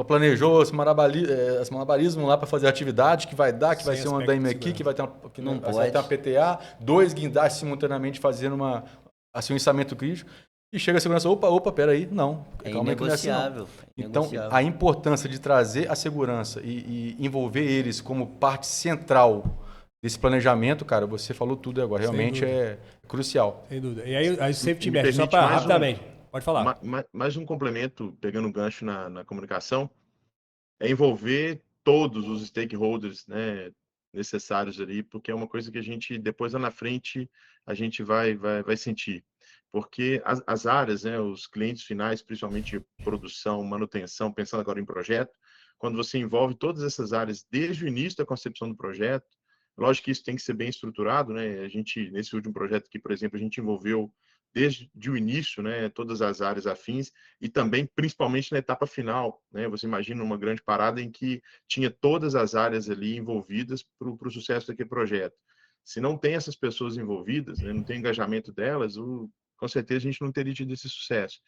planejou os malabarismos lá para fazer a atividade que vai dar, que vai ser um andaime aqui, que vai ter uma PTA, 2 guindastes simultaneamente fazendo um içamento crítico. E chega a segurança, opa, peraí, não. É calma aí que não é assim, não. inegociável. Então, a importância de trazer a segurança e envolver eles como parte central desse planejamento, cara, você falou tudo agora, realmente é crucial. Sem dúvida. E aí o Safety Me Immersion, só permite para mais rapidamente. Pode falar. Mais um complemento, pegando um gancho na comunicação, é envolver todos os stakeholders, né, necessários ali, porque é uma coisa que a gente, depois lá na frente, a gente vai sentir. Porque as áreas, né, os clientes finais, principalmente produção, manutenção, pensando agora em projeto, quando você envolve todas essas áreas desde o início da concepção do projeto, lógico que isso tem que ser bem estruturado, né? A gente, nesse último projeto aqui, por exemplo, a gente envolveu desde o início, né, todas as áreas afins e também, principalmente na etapa final, né? Você imagina uma grande parada em que tinha todas as áreas ali envolvidas para o sucesso daquele projeto. Se não tem essas pessoas envolvidas, né, não tem engajamento delas, com certeza a gente não teria tido esse sucesso.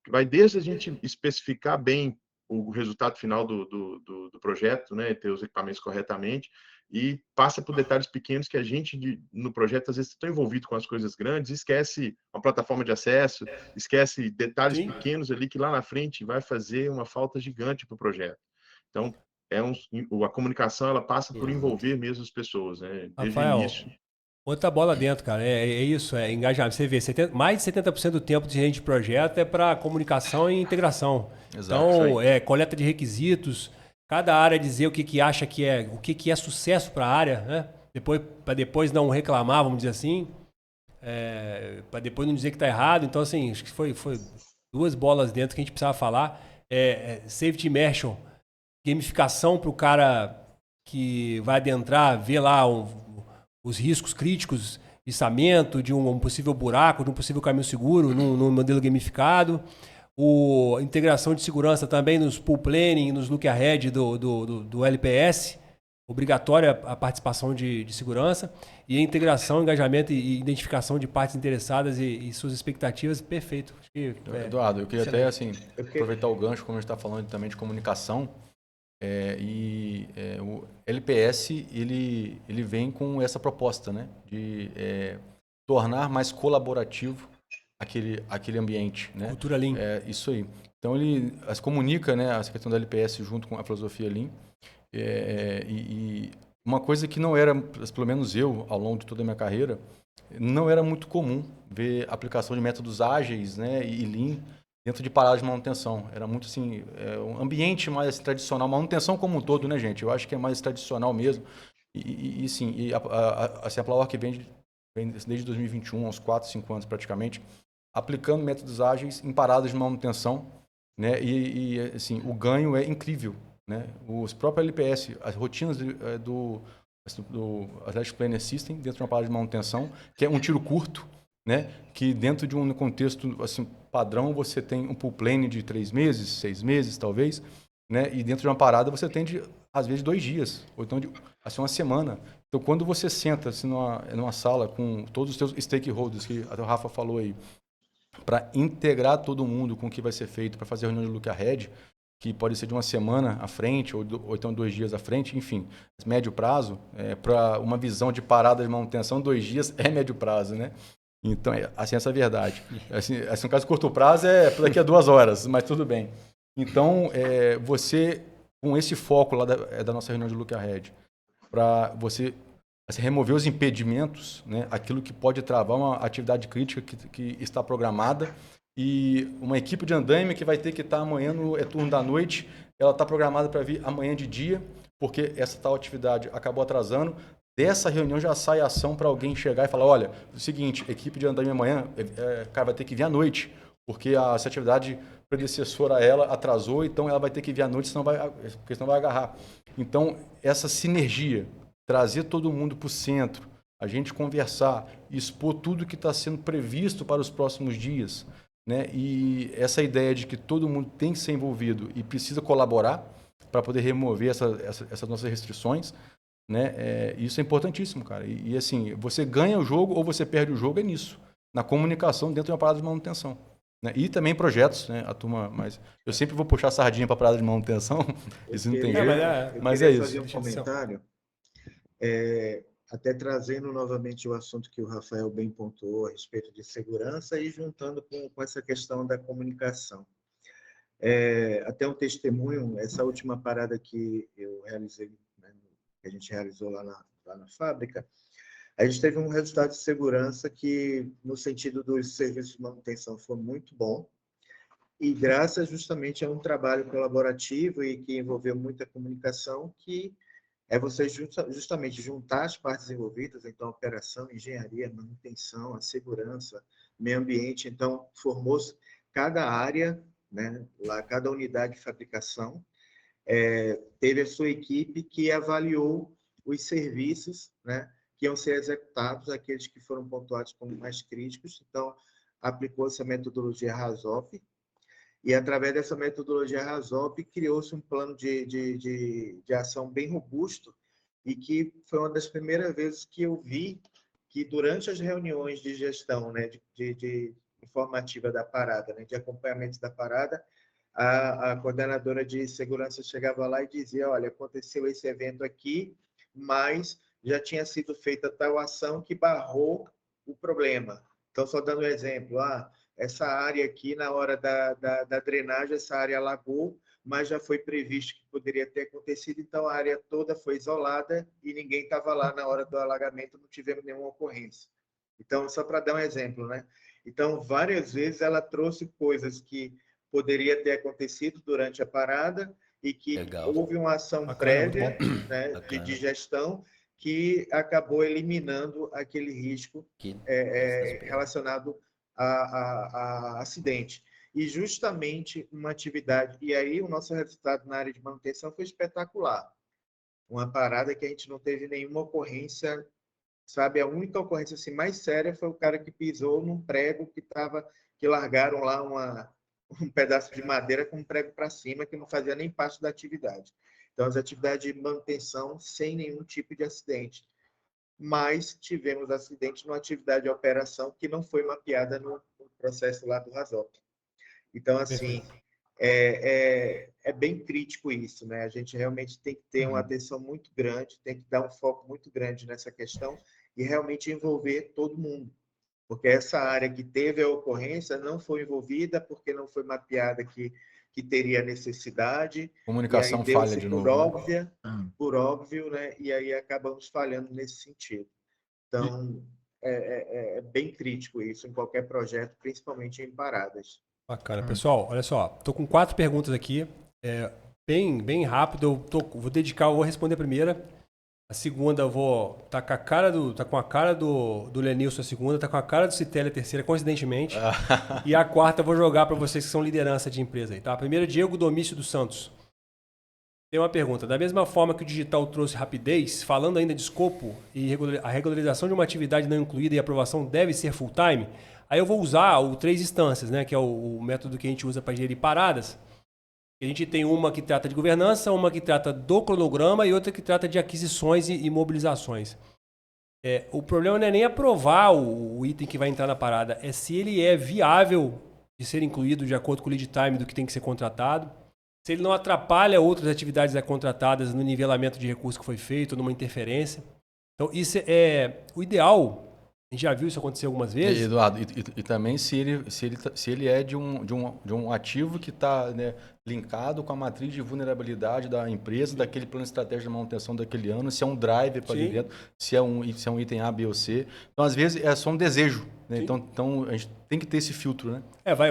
Vai desde a gente especificar bem o resultado final do projeto, né, ter os equipamentos corretamente, e passa por detalhes pequenos que a gente, no projeto, às vezes está envolvido com as coisas grandes, esquece uma plataforma de acesso, esquece detalhes Sim. pequenos ali que lá na frente vai fazer uma falta gigante para o projeto. Então, a comunicação ela passa por envolver mesmo as pessoas, né, desde o Rafael, início. outra bola dentro, cara. É isso, é engajamento. Você vê, mais de 70% do tempo de gerente de projeto é para comunicação e integração. Exato. Então, coleta de requisitos, cada área dizer o que é sucesso para a área, né? Para depois não reclamar, vamos dizer assim, para depois não dizer que está errado. Então, assim, acho que foi duas bolas dentro que a gente precisava falar. Safety immersion, gamificação para o cara que vai adentrar, ver lá os riscos críticos, içamento de um possível buraco, de um possível caminho seguro no modelo gamificado. Integração de segurança também nos pool planning, nos look ahead do LPS, obrigatória a participação de segurança, e a integração, engajamento e identificação de partes interessadas e suas expectativas, perfeito. Acho que, Eduardo, eu queria até assim, aproveitar o gancho, como a gente está falando também de comunicação, o LPS ele vem com essa proposta, né, de tornar mais colaborativo aquele ambiente, né? Cultura Lean. Isso aí. Então ele se comunica, né, essa questão da LPS junto com a filosofia Lean. E uma coisa que não era, pelo menos eu, ao longo de toda a minha carreira, não era muito comum ver aplicação de métodos ágeis, né, e Lean dentro de paradas de manutenção. Era muito assim, um ambiente mais tradicional, manutenção como um todo, né, gente? Eu acho que é mais tradicional mesmo. Assim, a Plawork vem desde 2021, uns 4, 5 anos praticamente, aplicando métodos ágeis em paradas de manutenção, né? Assim, o ganho é incrível, né? Os próprios LPS, as rotinas do Athletic Planner System dentro de uma parada de manutenção, que é um tiro curto, né? Que dentro de um contexto assim, padrão, você tem um pool planning de 3 meses, 6 meses, talvez, né? E dentro de uma parada você tem, às vezes, 2 dias, ou então assim, uma semana. Então, quando você senta assim, numa sala com todos os seus stakeholders, que até o Rafa falou aí, para integrar todo mundo com o que vai ser feito, para fazer a reunião de look ahead, que pode ser de uma semana à frente, ou então 2 dias à frente, enfim, médio prazo, para uma visão de parada de manutenção, 2 dias é médio prazo, né? Então, assim, essa é a verdade. Assim, no caso, curto prazo é daqui a 2 horas, mas tudo bem. Então, você, com esse foco lá da nossa reunião de look ahead, para você remover os impedimentos, né, aquilo que pode travar uma atividade crítica que está programada, e uma equipe de andaime que vai ter que estar amanhã no turno da noite, ela está programada para vir amanhã de dia, porque essa tal atividade acabou atrasando. Dessa reunião já sai a ação para alguém chegar e falar, olha, é o seguinte, equipe de andaime amanhã, cara, vai ter que vir à noite, porque essa atividade predecessora a ela atrasou, então ela vai ter que vir à noite, porque senão vai agarrar. Então, essa sinergia, trazer todo mundo para o centro, a gente conversar, expor tudo que está sendo previsto para os próximos dias, né? E essa ideia de que todo mundo tem que ser envolvido e precisa colaborar para poder remover essas nossas restrições, né? Isso é importantíssimo, cara. E assim, você ganha o jogo ou você perde o jogo é nisso, na comunicação dentro de uma parada de manutenção. Né? E também projetos, né? A turma, mas eu sempre vou puxar a sardinha para a parada de manutenção, isso não tem jeito, mas é isso. Fazer um comentário. Até trazendo novamente o assunto que o Rafael bem pontuou a respeito de segurança e juntando com essa questão da comunicação. Até um testemunho, essa última parada que eu realizei, né, que a gente realizou lá na fábrica, a gente teve um resultado de segurança que, no sentido dos serviços de manutenção, foi muito bom. E graças justamente a um trabalho colaborativo e que envolveu muita comunicação, que é você justamente juntar as partes envolvidas, então operação, engenharia, manutenção, a segurança, meio ambiente. Então formou-se cada área, né, lá cada unidade de fabricação teve a sua equipe que avaliou os serviços, né, que iam ser executados, aqueles que foram pontuados como mais críticos. Então aplicou-se a metodologia RASOP, e, através dessa metodologia RASOP, criou-se um plano de ação bem robusto, e que foi uma das primeiras vezes que eu vi que, durante as reuniões de gestão, né, de informativa da parada, né, de acompanhamento da parada, a coordenadora de segurança chegava lá e dizia: olha, aconteceu esse evento aqui, mas já tinha sido feita tal ação que barrou o problema. Então, só dando um exemplo, essa área aqui, na hora da drenagem, essa área alagou, mas já foi previsto que poderia ter acontecido, então a área toda foi isolada e ninguém estava lá na hora do alagamento, não tivemos nenhuma ocorrência. Então, só para dar um exemplo, né? Então, várias vezes ela trouxe coisas que poderia ter acontecido durante a parada e que houve uma ação prévia, né, de gestão, que acabou eliminando aquele risco relacionado a acidente. E justamente uma atividade, e aí o nosso resultado na área de manutenção foi espetacular. Uma parada que a gente não teve nenhuma ocorrência, sabe? A única ocorrência assim, mais séria foi o cara que pisou num prego que largaram lá um pedaço de madeira com um prego para cima, que não fazia nem parte da atividade. Então, as atividades de manutenção sem nenhum tipo de acidente. Mas tivemos acidente numa atividade de operação que não foi mapeada no processo lá do RASOP. Então, assim, é bem crítico isso, né? A gente realmente tem que ter uma atenção muito grande, tem que dar um foco muito grande nessa questão e realmente envolver todo mundo. Porque essa área que teve a ocorrência não foi envolvida porque não foi mapeada que teria necessidade. Comunicação e aí falha de novo. Por óbvio, né? E aí acabamos falhando nesse sentido. Então, é bem crítico isso em qualquer projeto, principalmente em paradas. Bacana. Pessoal, olha só, estou com 4 perguntas aqui, bem rápido, vou responder a primeira. A segunda eu vou tá com a cara do Lenilson, a segunda tá com a cara do Citelli, a terceira, coincidentemente. E a quarta eu vou jogar para vocês que são liderança de empresa aí, tá? Primeiro, Diego Domício dos Santos. Tem uma pergunta. Da mesma forma que o digital trouxe rapidez, falando ainda de escopo e a regularização de uma atividade não incluída e aprovação deve ser full time, aí eu vou usar o 3 instâncias, né? Que é o método que a gente usa para gerir paradas. A gente tem uma que trata de governança, uma que trata do cronograma e outra que trata de aquisições e mobilizações. O problema não é nem aprovar o item que vai entrar na parada, é se ele é viável de ser incluído de acordo com o lead time do que tem que ser contratado, se ele não atrapalha outras atividades contratadas no nivelamento de recursos que foi feito, numa interferência. Então, isso é o ideal. A gente já viu isso acontecer algumas vezes. Eduardo, e também se ele é de um ativo que está, né, linkado com a matriz de vulnerabilidade da empresa, daquele plano estratégico de manutenção daquele ano, se é um driver para ali dentro, se é um item A, B ou C. Então, às vezes, é só um desejo. Né? Então, a gente tem que ter esse filtro. Né?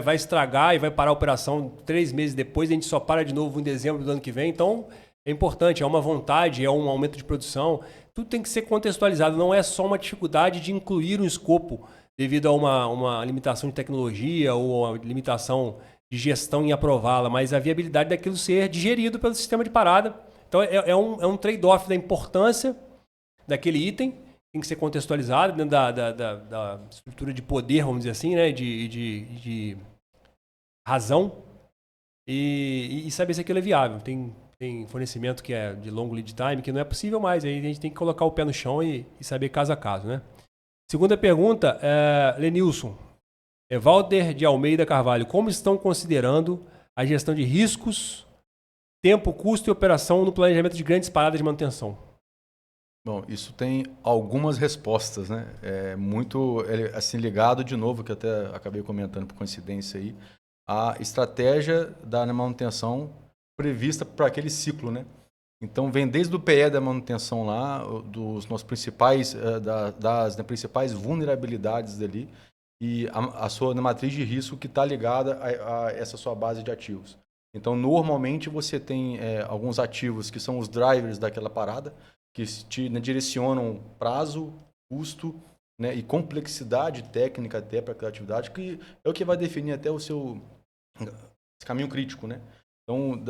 Vai estragar e vai parar a operação 3 meses depois, a gente só para de novo em dezembro do ano que vem. Então, é importante, é uma vontade, é um aumento de produção. Tudo tem que ser contextualizado, não é só uma dificuldade de incluir um escopo devido a uma limitação de tecnologia ou uma limitação de gestão em aprová-la, mas a viabilidade daquilo ser digerido pelo sistema de parada. Então é um trade-off da importância daquele item, tem que ser contextualizado dentro da estrutura de poder, vamos dizer assim, né? de razão, e saber se aquilo é viável. Tem fornecimento que é de longo lead time, que não é possível mais. Aí a gente tem que colocar o pé no chão e saber caso a caso, né? Segunda pergunta, Lenilson. Walter de Almeida Carvalho. Como estão considerando a gestão de riscos, tempo, custo e operação no planejamento de grandes paradas de manutenção? Bom, isso tem algumas respostas, né? Muito assim, ligado de novo, que até acabei comentando por coincidência aí, a estratégia da manutenção prevista para aquele ciclo, né? Então vem desde o PE da manutenção lá, dos nossos principais, das principais vulnerabilidades dali, e a sua matriz de risco que está ligada a essa sua base de ativos. Então, normalmente, você tem alguns ativos que são os drivers daquela parada, que te direcionam prazo, custo, né, e complexidade técnica até para aquela atividade, que é o que vai definir até o seu caminho crítico, né? Então,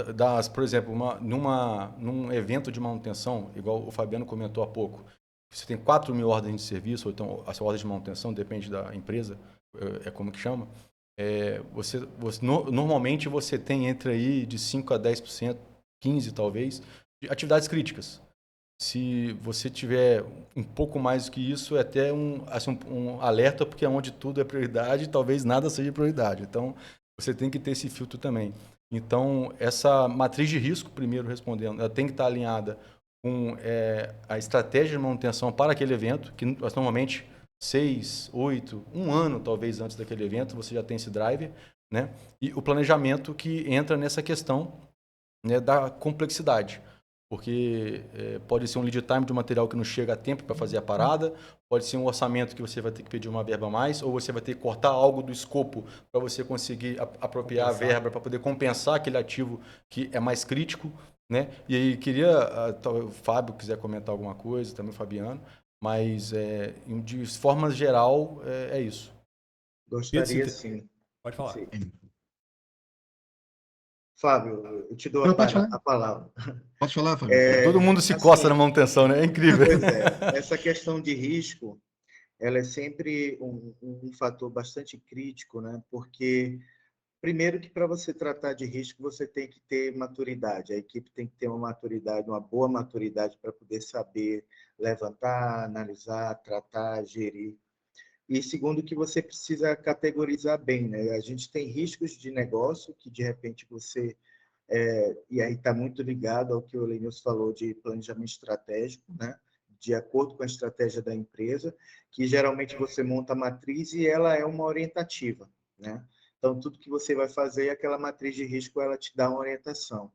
por exemplo, num evento de manutenção, igual o Fabiano comentou há pouco, você tem 4.000 ordens de serviço, ou então a sua ordem de manutenção, depende da empresa, é como que chama, normalmente você tem entre aí de 5% a 10%, 15% talvez, de atividades críticas. Se você tiver um pouco mais do que isso, é até um alerta, porque onde tudo é prioridade, talvez nada seja prioridade. Então, você tem que ter esse filtro também. Então, essa matriz de risco, primeiro respondendo, ela tem que estar alinhada com a estratégia de manutenção para aquele evento, que normalmente 6, 8, um ano talvez antes daquele evento, você já tem esse driver, né? E o planejamento que entra nessa questão, né, da complexidade. Porque pode ser um lead time de um material que não chega a tempo para fazer a parada, pode ser um orçamento que você vai ter que pedir uma verba a mais, ou você vai ter que cortar algo do escopo para você conseguir apropriar a verba para poder compensar aquele ativo que é mais crítico, né? E aí queria, o Fábio quiser comentar alguma coisa, também o Fabiano, mas de forma geral é isso. Gostaria sim. Pode falar. Sim. Fábio, eu te dou Não, pode falar. a palavra. Pode falar, Fábio. Todo mundo se costa na manutenção, né? É incrível. Pois é, essa questão de risco, ela é sempre um fator bastante crítico, né? Porque, primeiro que para você tratar de risco, você tem que ter maturidade. A equipe tem que ter uma maturidade, uma boa maturidade para poder saber levantar, analisar, tratar, gerir. E segundo que você precisa categorizar bem, né? A gente tem riscos de negócio que, de repente, você... e aí está muito ligado ao que o Lenilson falou de planejamento estratégico, né? De acordo com a estratégia da empresa, que geralmente você monta a matriz e ela é uma orientativa, né? Então, tudo que você vai fazer, aquela matriz de risco, ela te dá uma orientação.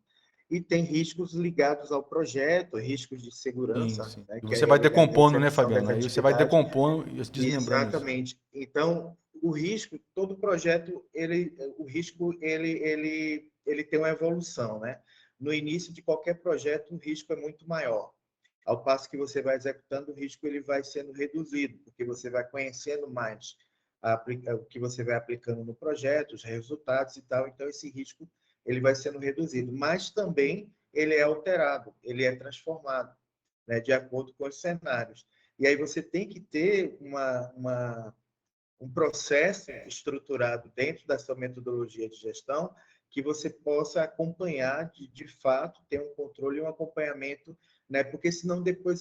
E tem riscos ligados ao projeto, riscos de segurança. Sim. Né? E você vai decompondo, né, Fabiano? Aí você vai atividades. decompondo e desmembrando. Exatamente. Isso. Então, o risco, todo projeto, o risco ele tem uma evolução, né? No início de qualquer projeto, o risco é muito maior. Ao passo que você vai executando, o risco ele vai sendo reduzido, porque você vai conhecendo mais o que você vai aplicando no projeto, os resultados e tal. Então, esse risco ele vai sendo reduzido, mas também ele é alterado, ele é transformado, né, de acordo com os cenários. E aí você tem que ter um processo estruturado dentro da sua metodologia de gestão que você possa acompanhar de fato, ter um controle e um acompanhamento, né? Porque senão depois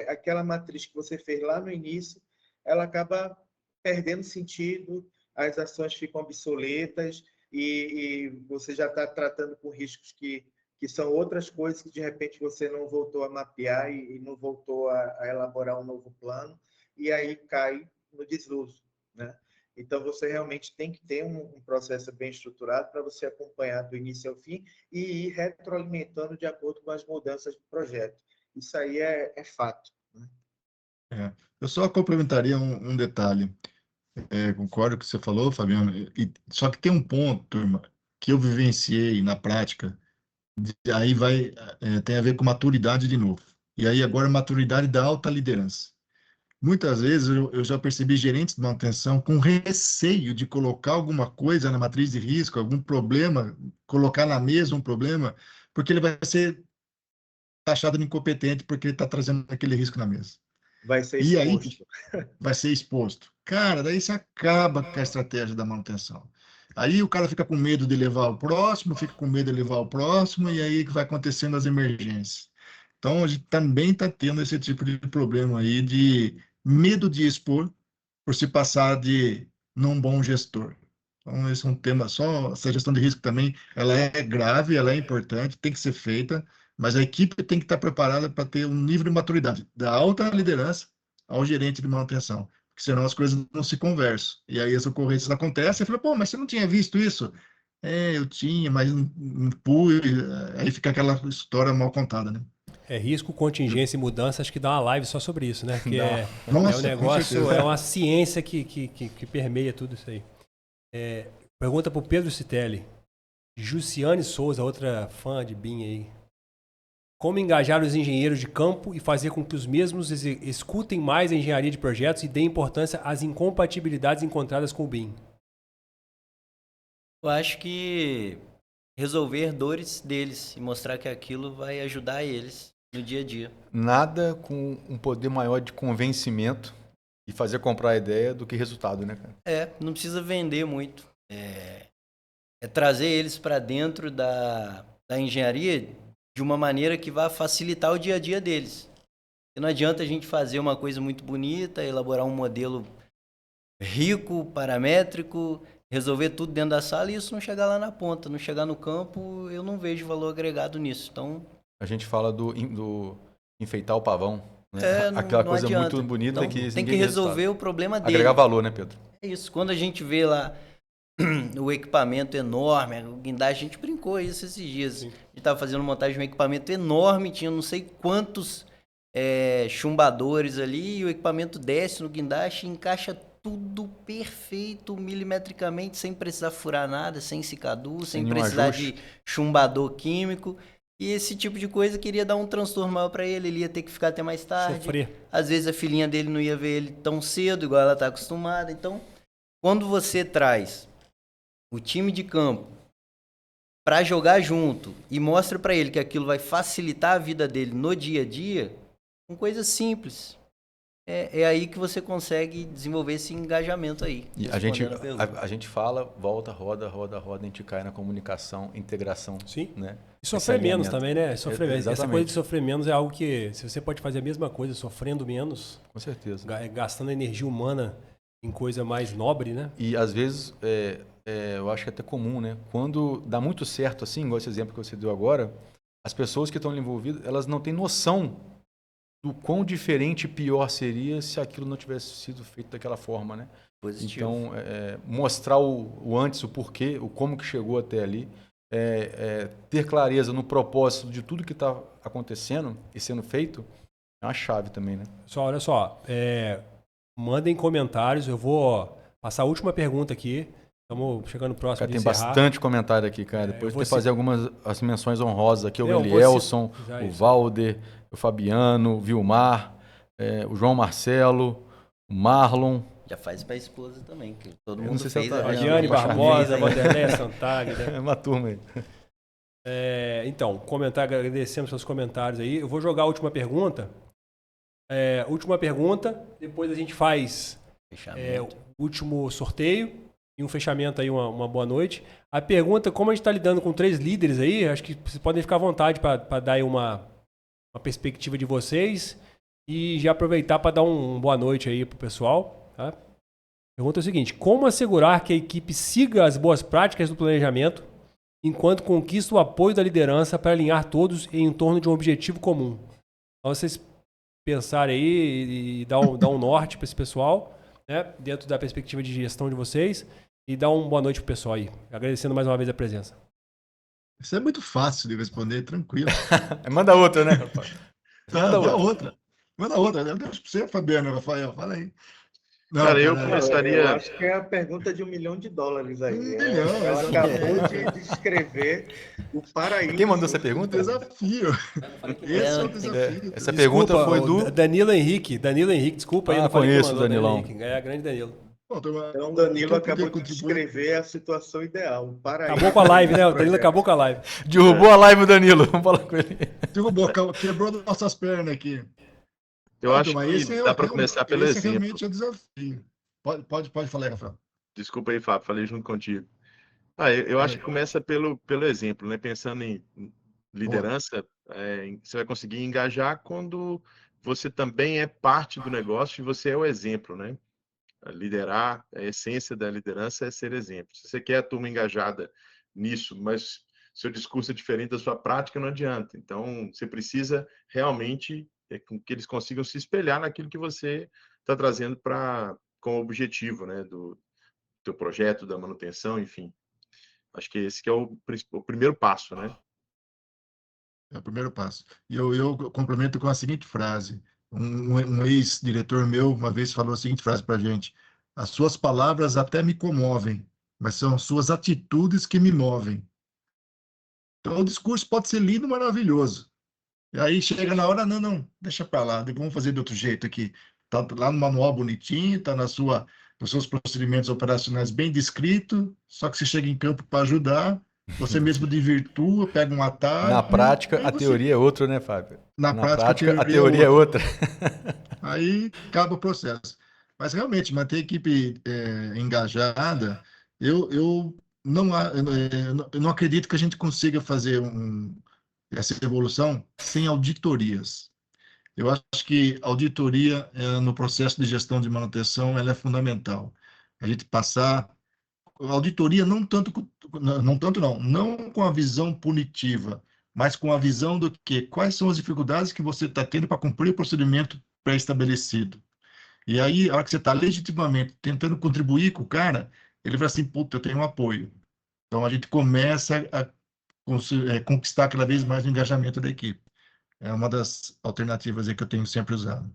aquela matriz que você fez lá no início, ela acaba perdendo sentido, as ações ficam obsoletas e você já está tratando com riscos que são outras coisas que de repente você não voltou a mapear e não voltou a elaborar um novo plano, e aí cai no desuso, né? Então, você realmente tem que ter um processo bem estruturado para você acompanhar do início ao fim e ir retroalimentando de acordo com as mudanças do projeto. Isso aí é fato. Né? Eu só complementaria um detalhe. Concordo com o que você falou, Fabiano, só que tem um ponto, turma, que eu vivenciei na prática, aí tem a ver com maturidade de novo. E aí agora maturidade da alta liderança. Muitas vezes eu já percebi gerentes de manutenção com receio de colocar alguma coisa na matriz de risco, algum problema, colocar na mesa um problema, porque ele vai ser taxado de incompetente porque ele está trazendo aquele risco na mesa. Vai ser exposto. E aí vai ser exposto. Cara, daí você acaba com a estratégia da manutenção. Aí o cara fica com medo de levar o próximo, fica com medo de levar o próximo, e aí vai acontecendo as emergências. Então, a gente também está tendo esse tipo de problema aí de medo de expor por se passar de não bom gestor. Então, esse é um tema só. Essa gestão de risco também, ela é grave, ela é importante, tem que ser feita, mas a equipe tem que estar preparada para ter um nível de maturidade da alta liderança ao gerente de manutenção, porque senão as coisas não se conversam. E aí as ocorrências acontecem, e fala, pô, mas você não tinha visto isso? Eu tinha, mas não pude. Aí fica aquela história mal contada, né? risco, contingência e mudança, acho que dá uma live só sobre isso, né? Porque é um Nossa, com negócio, certeza. é uma ciência que permeia tudo isso aí. Pergunta para o Pedro Citelli. Jussiane Souza, outra fã de BIM aí. Como engajar os engenheiros de campo e fazer com que os mesmos escutem mais a engenharia de projetos e deem importância às incompatibilidades encontradas com o BIM? Eu acho que resolver dores deles e mostrar que aquilo vai ajudar eles no dia a dia. Nada com um poder maior de convencimento e fazer comprar a ideia do que resultado, né, cara? Não precisa vender muito. É trazer eles para dentro da engenharia de uma maneira que vá facilitar o dia a dia deles. E não adianta a gente fazer uma coisa muito bonita, elaborar um modelo rico, paramétrico, resolver tudo dentro da sala e isso não chegar lá na ponta, não chegar no campo, eu não vejo valor agregado nisso. Então, A gente fala do enfeitar o pavão, né? não, Aquela não coisa adianta. muito bonita Não, que tem que ninguém vê resolver resultado. o problema dele. Agregar valor, né, Pedro? É isso. Quando a gente vê lá o equipamento enorme, o guindaste, a gente brincou isso esses dias. Sim. A gente estava fazendo montagem de um equipamento enorme, tinha não sei quantos chumbadores ali, e o equipamento desce no guindaste e encaixa tudo perfeito, milimetricamente, sem precisar furar nada, sem cicadu, sem nenhum precisar ajuste. de chumbador químico. E esse tipo de coisa queria dar um transtorno maior para ele ia ter que ficar até mais tarde. Sofrer. Às vezes a filhinha dele não ia ver ele tão cedo, igual ela está acostumada. Então, quando você traz o time de campo para jogar junto e mostra para ele que aquilo vai facilitar a vida dele no dia a dia, com coisas simples, é aí que você consegue desenvolver esse engajamento aí. E a gente, respondendo pergunta. a gente fala, volta, roda, a gente cai na comunicação, integração, Sim. né? E sofrer Esse menos alinhamento. também, né? Sofrer menos. Essa Exatamente. coisa de sofrer menos é algo que, se você pode fazer a mesma coisa sofrendo menos, Com certeza. gastando energia humana em coisa mais nobre, né? E às vezes, eu acho que é até comum, né? Quando dá muito certo assim, igual esse exemplo que você deu agora, as pessoas que estão ali envolvidas, elas não têm noção do quão diferente e pior seria se aquilo não tivesse sido feito daquela forma, né? Positivo. Então, mostrar o antes, o porquê, o como que chegou até ali, ter clareza no propósito de tudo que está acontecendo e sendo feito, é uma chave também, né? Pessoal, olha só, mandem comentários, eu vou passar a última pergunta aqui. Estamos chegando próximo Cara, de tem encerrar. bastante comentário aqui, cara. Depois eu vou tem que fazer algumas as menções honrosas aqui. O Eu vou Elielson, citar o isso. Valder, o Fabiano, o Vilmar, o João Marcelo, o Marlon. Já faz para a esposa também, que todo Eu não mundo sei se fez. ela tá- a Adriane Baixar Barbosa, fez ainda. Vanderlei Santag, né? É uma turma aí. Então, agradecemos seus comentários aí. Eu vou jogar a última pergunta. Última pergunta, depois a gente faz Fechamento. o último sorteio e um fechamento aí, uma boa noite. A pergunta, como a gente está lidando com 3 líderes aí, acho que vocês podem ficar à vontade para dar aí uma perspectiva de vocês e já aproveitar para dar um boa noite aí pro pessoal. Tá? Pergunta é o seguinte: como assegurar que a equipe siga as boas práticas do planejamento enquanto conquista o apoio da liderança para alinhar todos em torno de um objetivo comum? Então, vocês pensarem aí e dar um norte para esse pessoal, né, dentro da perspectiva de gestão de vocês, e dar uma boa noite pro pessoal aí. Agradecendo mais uma vez a presença. Isso é muito fácil de responder, tranquilo. Manda outra, né, rapaz? Tá, dá outra. Manda outra. Deixa pra você, Fabiano, Rafael, fala aí. Não, Cara, eu cara, Eu começaria. acho que é a pergunta de $1 milhão aí. $1 milhão, Ela exatamente. acabou de descrever o paraíso. Quem mandou essa pergunta? Desafio. Esse é o desafio. Essa pergunta foi do... Danilo Henrique. Danilo Henrique, desculpa aí. Ah, Eu não falei conheço quem o mandou, Danilão. Henrique. É, grande Danilo. Bom, Então, Danilo eu podia acabou de contribuir. descrever a situação ideal. O paraíso. Acabou com a live, né? O Danilo acabou com a live. Derrubou a live, Danilo. Vamos falar com ele. Derrubou, quebrou nossas pernas aqui. Eu acho Mas que dá para começar pelo esse exemplo. realmente é o desafio. Pode falar, Rafael. Desculpa aí, Fábio, falei junto contigo. Eu acho que começa pelo exemplo, né? Pensando em liderança, você vai conseguir engajar quando você também é parte do negócio e você é o exemplo, né? Liderar, a essência da liderança é ser exemplo. Se você quer a turma engajada nisso, mas seu discurso é diferente da sua prática, não adianta. Então, você precisa realmente que eles consigam se espelhar naquilo que você está trazendo com o objetivo, né? Do teu projeto, da manutenção, enfim. Acho que esse que é o primeiro passo, né? É o primeiro passo. E eu complemento com a seguinte frase. Um ex-diretor meu uma vez falou a seguinte frase para a gente: as suas palavras até me comovem, mas são suas atitudes que me movem. Então, o discurso pode ser lindo, maravilhoso. E aí chega na hora, não, não, deixa para lá, vamos fazer de outro jeito aqui. Tá lá no manual bonitinho, tá nos seus procedimentos operacionais bem descrito, só que você chega em campo para ajudar, você mesmo desvirtua, pega um Na atalho, prática, aí a você, teoria é outra, né, Fábio? na Na prática, a prática, a teoria é teoria é outra. outra. Aí acaba o processo. Mas realmente, manter a equipe engajada, eu eu não acredito que a gente consiga fazer essa evolução sem auditorias. Eu acho que auditoria no processo de gestão de manutenção ela é fundamental. A gente passar auditoria não tanto não com a visão punitiva, mas com a visão do que quais são as dificuldades que você está tendo para cumprir o procedimento pré-estabelecido. E aí, a hora que você está legitimamente tentando contribuir com o cara, ele vai assim, puta, eu tenho um apoio. Então a gente começa a conquistar cada vez mais o engajamento da equipe. É uma das alternativas aí que eu tenho sempre usado.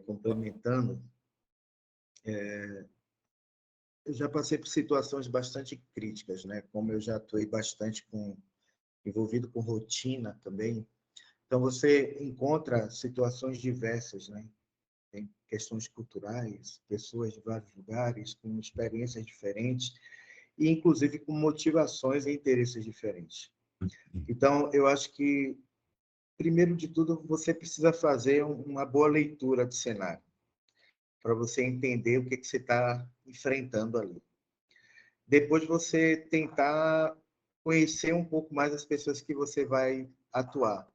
Complementando, eu já passei por situações bastante críticas, né? Como eu já atuei bastante envolvido com rotina também. Então, você encontra situações diversas, né? Tem questões culturais, pessoas de vários lugares, com experiências diferentes, e inclusive com motivações e interesses diferentes. Então, eu acho que, primeiro de tudo, você precisa fazer uma boa leitura do cenário, para você entender o que você está enfrentando ali. Depois, você tentar conhecer um pouco mais as pessoas que você vai atuar.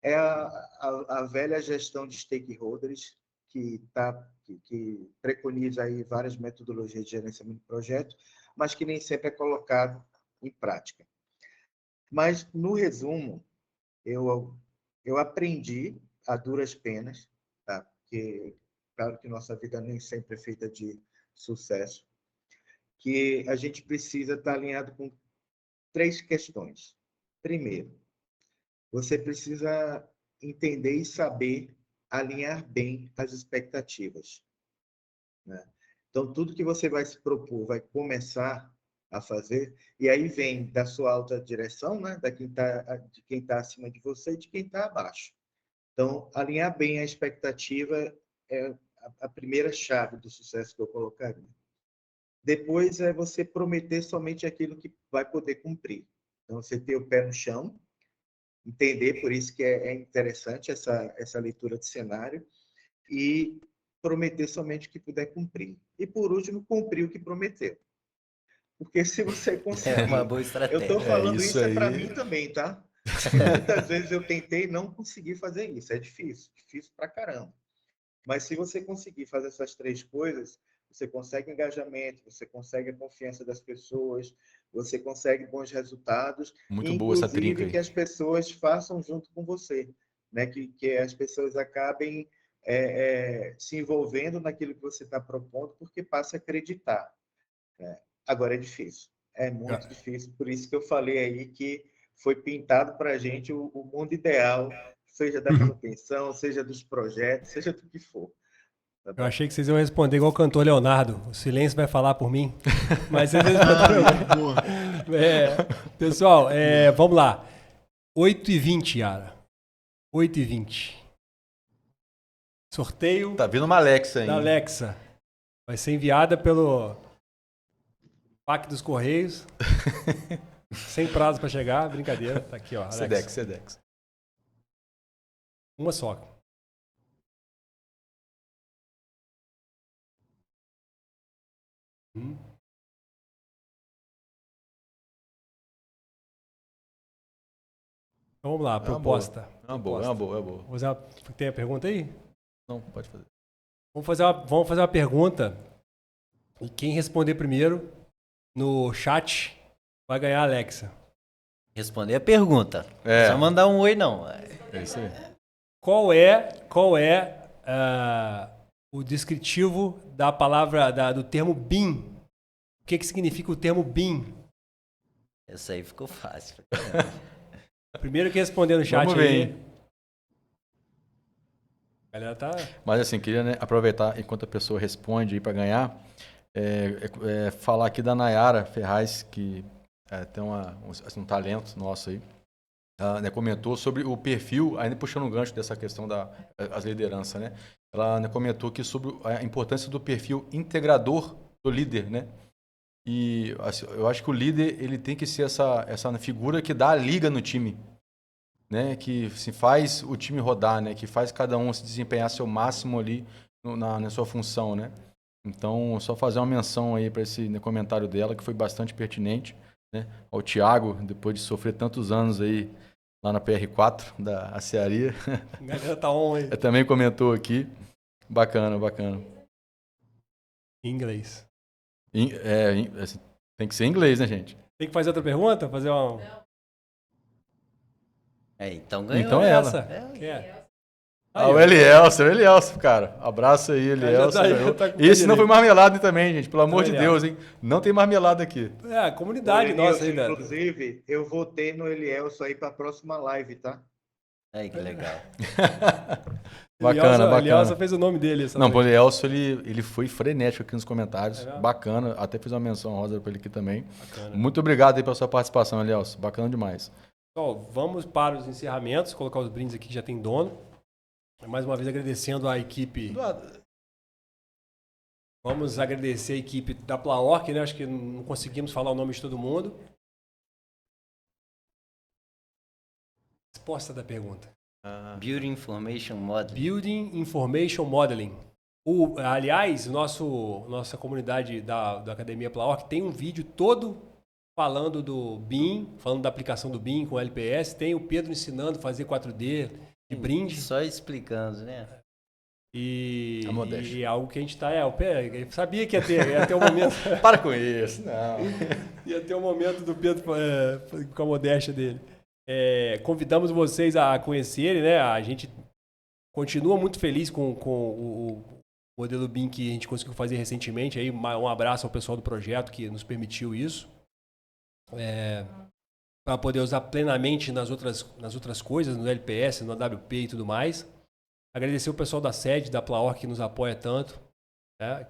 É a velha gestão de stakeholders, que preconiza aí várias metodologias de gerenciamento de projeto, mas que nem sempre é colocado em prática. Mas, no resumo, eu aprendi a duras penas, tá? Porque, claro que nossa vida nem sempre é feita de sucesso, que a gente precisa estar alinhado com 3 questões. Primeiro, você precisa entender e saber alinhar bem as expectativas, né? Então, tudo que você vai se propor, vai começar a fazer, e aí vem da sua alta direção, né? De quem está acima de você e de quem está abaixo. Então, alinhar bem a expectativa é a primeira chave do sucesso que eu colocaria. Depois é você prometer somente aquilo que vai poder cumprir. Então, você ter o pé no chão, entender, por isso que é interessante essa leitura de cenário, e prometer somente o que puder cumprir. E, por último, cumprir o que prometeu. Porque se você conseguir... É uma boa Eu estratégia. estou falando isso isso para aí. mim também, tá? Porque muitas vezes eu tentei não conseguir fazer isso. É difícil pra caramba. Mas se você conseguir fazer essas 3 coisas, você consegue engajamento, você consegue a confiança das pessoas, você consegue bons resultados, Muito e boa essa trinca inclusive aí. que as pessoas façam junto com você, né? Que as pessoas acabem se envolvendo naquilo que você está propondo, porque passa a acreditar, né? Agora é difícil, é muito difícil, por isso que eu falei aí que foi pintado para a gente o mundo ideal, seja da manutenção, seja dos projetos, seja do que for. Tá Eu bom? achei que vocês iam responder igual o cantor Leonardo. O silêncio vai falar por mim. Mas vocês Ah, responderam. boa. Pessoal, vamos lá. 8h20, Yara. 8h20. Sorteio Tá vindo uma Alexa aí. da Alexa. Vai ser enviada pelo PAC dos Correios. Sem prazo para chegar. Brincadeira. Tá aqui, ó. Alexa. Sedex. Uma só. Então vamos lá, proposta. É uma boa. Vamos fazer tem a pergunta aí? Não, pode fazer. Vamos fazer uma pergunta. E quem responder primeiro no chat vai ganhar a Alexa. Responder a pergunta. É. Só mandar um oi, não. É isso aí. Qual é o descritivo da palavra, do termo BIM? O que significa o termo BIM? Essa aí ficou fácil. Primeiro que responder no chat Vamos ver, aí. hein? A galera tá. Mas assim, queria, né, aproveitar enquanto a pessoa responde aí para ganhar, falar aqui da Nayara Ferraz, que tem um talento nosso aí. Ela, né, comentou sobre o perfil, ainda puxando um gancho dessa questão das lideranças, né? Ela, né, comentou aqui sobre a importância do perfil integrador do líder, né? E assim, eu acho que o líder ele tem que ser essa figura que dá a liga no time, né? Que se faz o time rodar, né? Que faz cada um se desempenhar seu máximo ali na sua função, né? Então, só fazer uma menção aí para esse, né, comentário dela, que foi bastante pertinente, né? Ao Thiago, depois de sofrer tantos anos aí lá na PR4 da Acearia. A galera tá on aí. Também comentou aqui. Bacana, bacana. Em inglês. Assim, tem que ser em inglês, né, gente? Tem que fazer outra pergunta? Fazer uma. Então ganhou. Então é ela. Essa. Quer? O Elielson, cara. Abraço aí, Elielson. Esse não foi marmelada também, gente. Pelo amor de Deus, hein? Não tem marmelada aqui. A comunidade nossa ainda. Inclusive, eu votei no Elielson aí para a próxima live, tá? Aí, que legal. Bacana. Elielson fez o nome dele. Não, o Elielson, ele foi frenético aqui nos comentários. Bacana. Até fiz uma menção rosa para ele aqui também. Bacana. Muito obrigado aí pela sua participação, Elielson. Bacana demais. Pessoal, vamos para os encerramentos. Colocar os brindes aqui que já tem dono. Mais uma vez agradecendo a equipe. Vamos agradecer a equipe da Plaorc, né? Acho que não conseguimos falar o nome de todo mundo. Resposta da pergunta. Building Information Modeling. Building Information Modeling. Aliás, nossa comunidade da Academia Plaorc tem um vídeo todo falando do BIM, falando da aplicação do BIM com LPS. Tem o Pedro ensinando a fazer 4D de brinde. Só explicando, né? E é algo que a gente está... Eu sabia que ia ter um momento... Para com isso, não. Ia ter um momento do Pedro com a modéstia dele. Convidamos vocês a conhecerem, né? A gente continua muito feliz com o modelo BIM que a gente conseguiu fazer recentemente. Aí, um abraço ao pessoal do projeto que nos permitiu isso. Para poder usar plenamente nas outras coisas, no LPS, no AWP e tudo mais. Agradecer o pessoal da sede, da Plaorc, que nos apoia tanto. Né?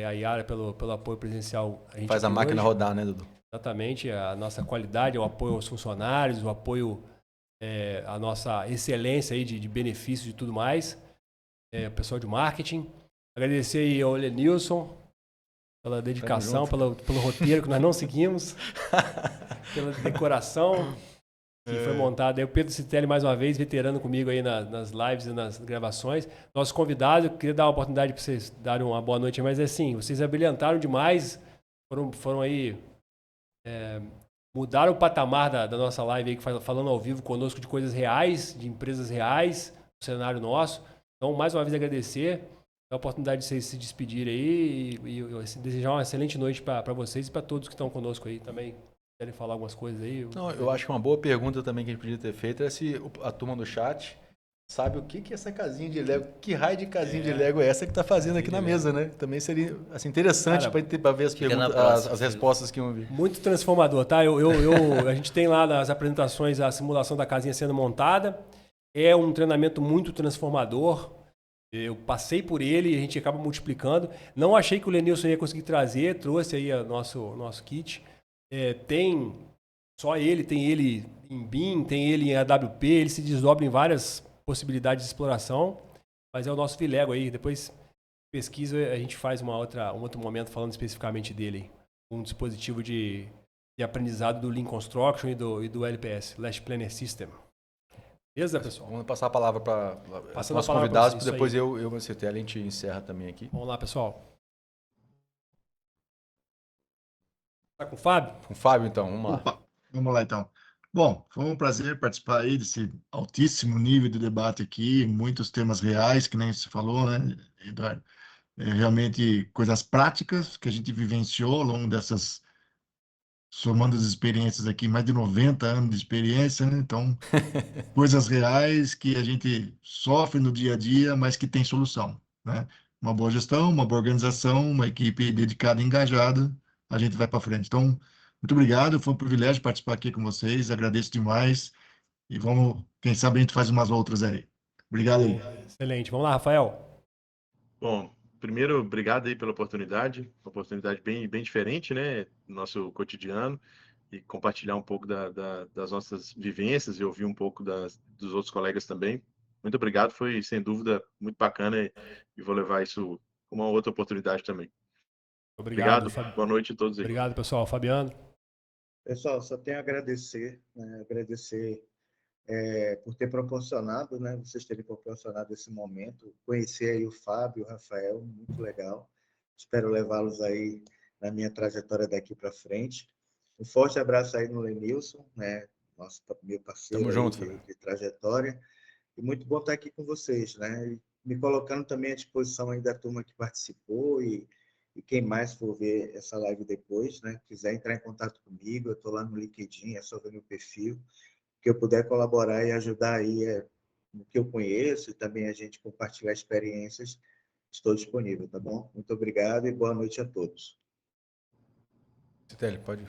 A Yara pelo apoio presencial. Faz a máquina rodar, né, Dudu? Exatamente. A nossa qualidade, o apoio aos funcionários, o apoio à nossa excelência aí de benefícios e tudo mais. O pessoal de marketing. Agradecer aí ao Lenilson pela dedicação, pelo roteiro que nós não seguimos, pela decoração que foi montada. O Pedro Citelli, mais uma vez, veterano comigo aí nas lives e nas gravações. Nosso convidado, eu queria dar uma oportunidade para vocês darem uma boa noite, mas assim, vocês abrilhantaram demais, foram aí, mudaram o patamar da nossa live aí, falando ao vivo conosco de coisas reais, de empresas reais, do cenário nosso. Então, mais uma vez, agradecer a oportunidade de vocês se despedirem aí e desejar uma excelente noite para vocês e para todos que estão conosco aí também. Querem falar algumas coisas aí? Não, eu acho que uma boa pergunta também que a gente podia ter feito é se a turma do chat sabe o que é essa casinha de Lego, que raio de casinha de Lego é essa que está fazendo aqui na mesa, né? Também seria assim, interessante para ver as respostas que iam vir. Muito transformador, tá? A gente tem lá nas apresentações a simulação da casinha sendo montada. É um treinamento muito transformador. Eu passei por ele e a gente acaba multiplicando. Não achei que o Lenilson ia conseguir trazer, trouxe aí o nosso kit. Tem ele em BIM, tem ele em AWP, ele se desdobra em várias possibilidades de exploração, mas é o nosso Vilego aí. Depois pesquisa, a gente faz um outro momento falando especificamente dele. Um dispositivo de aprendizado do Lean Construction e do LPS, Last Planner System. Beleza, pessoal? Vamos passar a palavra para os nossos convidados, depois eu e o Citelli, a gente encerra também aqui. Vamos lá, pessoal. Tá com o Fábio? Com o Fábio, então, vamos lá. Opa, vamos lá, então. Bom, foi um prazer participar aí desse altíssimo nível de debate aqui, muitos temas reais, que nem você falou, né, Eduardo? Realmente coisas práticas que a gente vivenciou ao longo dessas, somando as experiências aqui, mais de 90 anos de experiência, né? Então, coisas reais que a gente sofre no dia a dia, mas que tem solução, né? Uma boa gestão, uma boa organização, uma equipe dedicada e engajada, a gente vai para frente. Então, Muito obrigado, foi um privilégio participar aqui com vocês, agradeço demais e vamos, quem sabe a gente faz umas outras aí. Obrigado aí. Excelente. Vamos lá, Rafael. Bom, primeiro, obrigado aí pela oportunidade, uma oportunidade bem diferente, né, do nosso cotidiano, e compartilhar um pouco das nossas vivências e ouvir um pouco dos outros colegas também. Muito obrigado, foi sem dúvida muito bacana e vou levar isso como uma outra oportunidade também. Obrigado. Boa noite a todos aí. Obrigado, pessoal. Fabiano. Pessoal, só tenho a agradecer, né? Agradecer por ter proporcionado, né? Vocês terem proporcionado esse momento. Conhecer aí o Fábio, o Rafael, muito legal. Espero levá-los aí na minha trajetória daqui para frente. Um forte abraço aí no Lenilson, né? Meu parceiro de trajetória. E muito bom estar aqui com vocês, né? E me colocando também à disposição aí da turma que participou e quem mais for ver essa live depois, né? Quiser entrar em contato comigo, eu estou lá no LinkedIn, é só ver meu perfil. Que eu puder colaborar e ajudar aí no que eu conheço e também a gente compartilhar experiências, estou disponível, tá bom? Muito obrigado e boa noite a todos. Citelli, pode.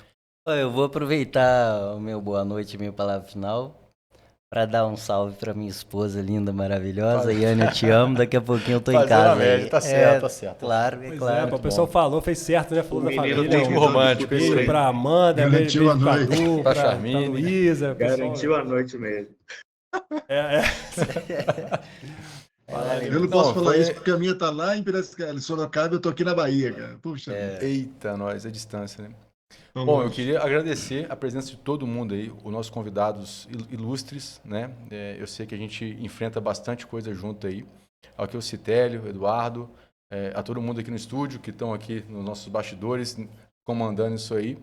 Eu vou aproveitar o meu boa noite, minha palavra final, para dar um salve para minha esposa linda, maravilhosa. Iane, eu te amo. Daqui a pouquinho eu tô em casa. Média, tá certo, tá certo. Claro, Pois claro. O pessoal falou, fez certo, né? Falou da família. ritmo romântico, isso Beijo aí. pra Amanda, beijo Garantiu a pra noite. Cadu, Pra pra Charmine. Luísa. Garantiu a noite mesmo. Eu não posso falar isso porque a minha tá lá em Piracicaba, em Sorocaba, eu tô aqui na Bahia, cara. Puxa. Eita, nós, a distância, né? Vamos Bom, lá. eu queria agradecer a presença de todo mundo aí, os nossos convidados ilustres, né? Eu sei que a gente enfrenta bastante coisa junto aí. Aqui o Citelli, o Eduardo, a todo mundo aqui no estúdio, que estão aqui nos nossos bastidores, comandando isso aí.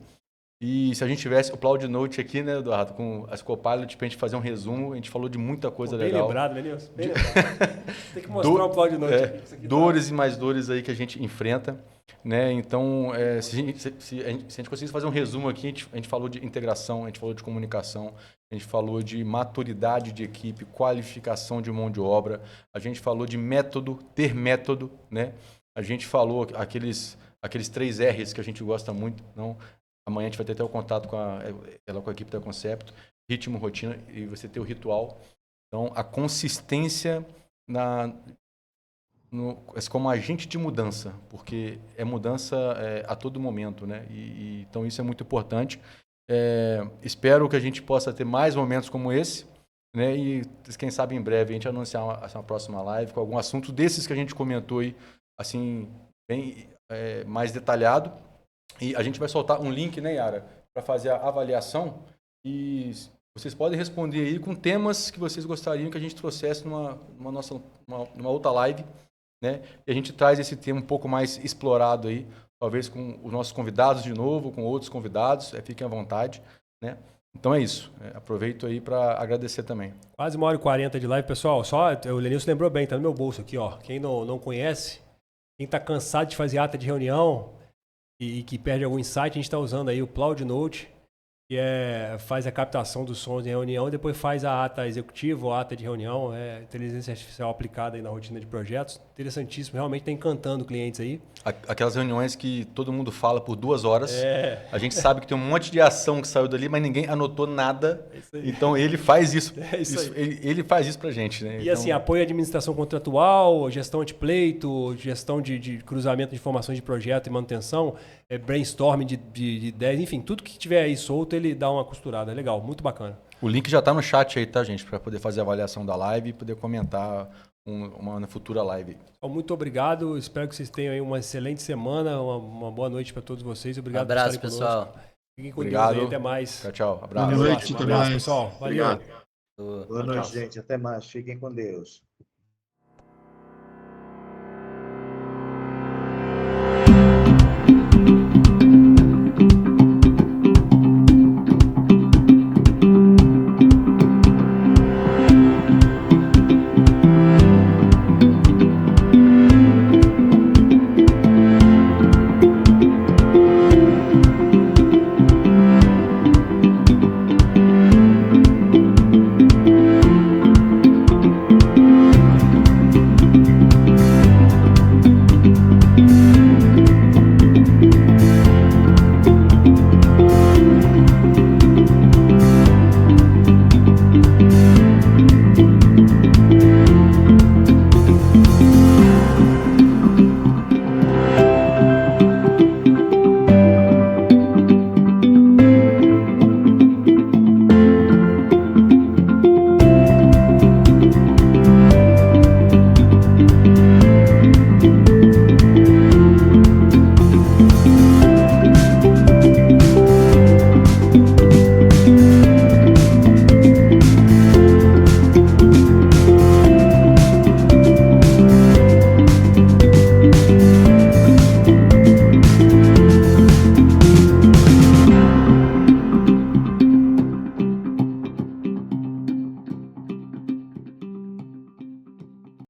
E se a gente tivesse o Cloud Note aqui, né, Eduardo, com as Copilot, pra gente fazer um resumo, a gente falou de muita coisa Bem legal. lembrado, né, Nilson? Bem lembrado. Tem que mostrar o Cloud Note aqui. Isso aqui Dores e mais dores aí que a gente enfrenta, né? Então, se a gente conseguisse fazer um resumo aqui, a gente falou de integração, a gente falou de comunicação, a gente falou de maturidade de equipe, qualificação de mão de obra, a gente falou de método, ter método, né? A gente falou aqueles 3 R's que a gente gosta muito, não? Amanhã a gente vai ter até o contato com a equipe da Concepto, ritmo, rotina, e você ter o ritual. Então, a consistência como agente de mudança, porque é mudança a todo momento, né? Então, isso é muito importante. Espero que a gente possa ter mais momentos como esse, né? E quem sabe em breve a gente anunciar uma próxima live com algum assunto desses que a gente comentou aí, assim, bem mais detalhado. E a gente vai soltar um link, né, Yara, para fazer a avaliação. E vocês podem responder aí com temas que vocês gostariam que a gente trouxesse numa outra live, né? E a gente traz esse tema um pouco mais explorado aí, talvez com os nossos convidados de novo, com outros convidados. Fiquem à vontade, né? Então é isso. Aproveito aí para agradecer também. Quase 1h40 de live, pessoal. O Lenilson lembrou bem, tá no meu bolso aqui, ó. Quem não conhece, quem tá cansado de fazer ata de reunião e que perde algum insight, a gente está usando aí o Cloud Note, que faz a captação dos sons em reunião e depois faz a ata executiva ou a ata de reunião, inteligência artificial aplicada aí na rotina de projetos. Interessantíssimo, realmente está encantando clientes aí. Aquelas reuniões que todo mundo fala por 2 horas, a gente sabe que tem um monte de ação que saiu dali, mas ninguém anotou nada, então ele faz isso. Ele faz isso pra gente, né? E assim, apoio à administração contratual, gestão de pleito, gestão de cruzamento de informações de projeto e manutenção, brainstorming de ideias, enfim, tudo que tiver aí solto, ele dá uma costurada. Legal, muito bacana. O link já está no chat aí, tá, gente? Para poder fazer a avaliação da live e poder comentar uma futura live. Muito obrigado. Espero que vocês tenham aí uma excelente semana, uma boa noite para todos vocês. Obrigado por abraço, estarem pessoal. conosco. Fiquem com Deus aí. Até mais. Tchau, tchau. Abraço. Boa noite, Um abraço, pessoal. Valeu. Obrigado. Boa noite, gente. Até mais. Fiquem com Deus.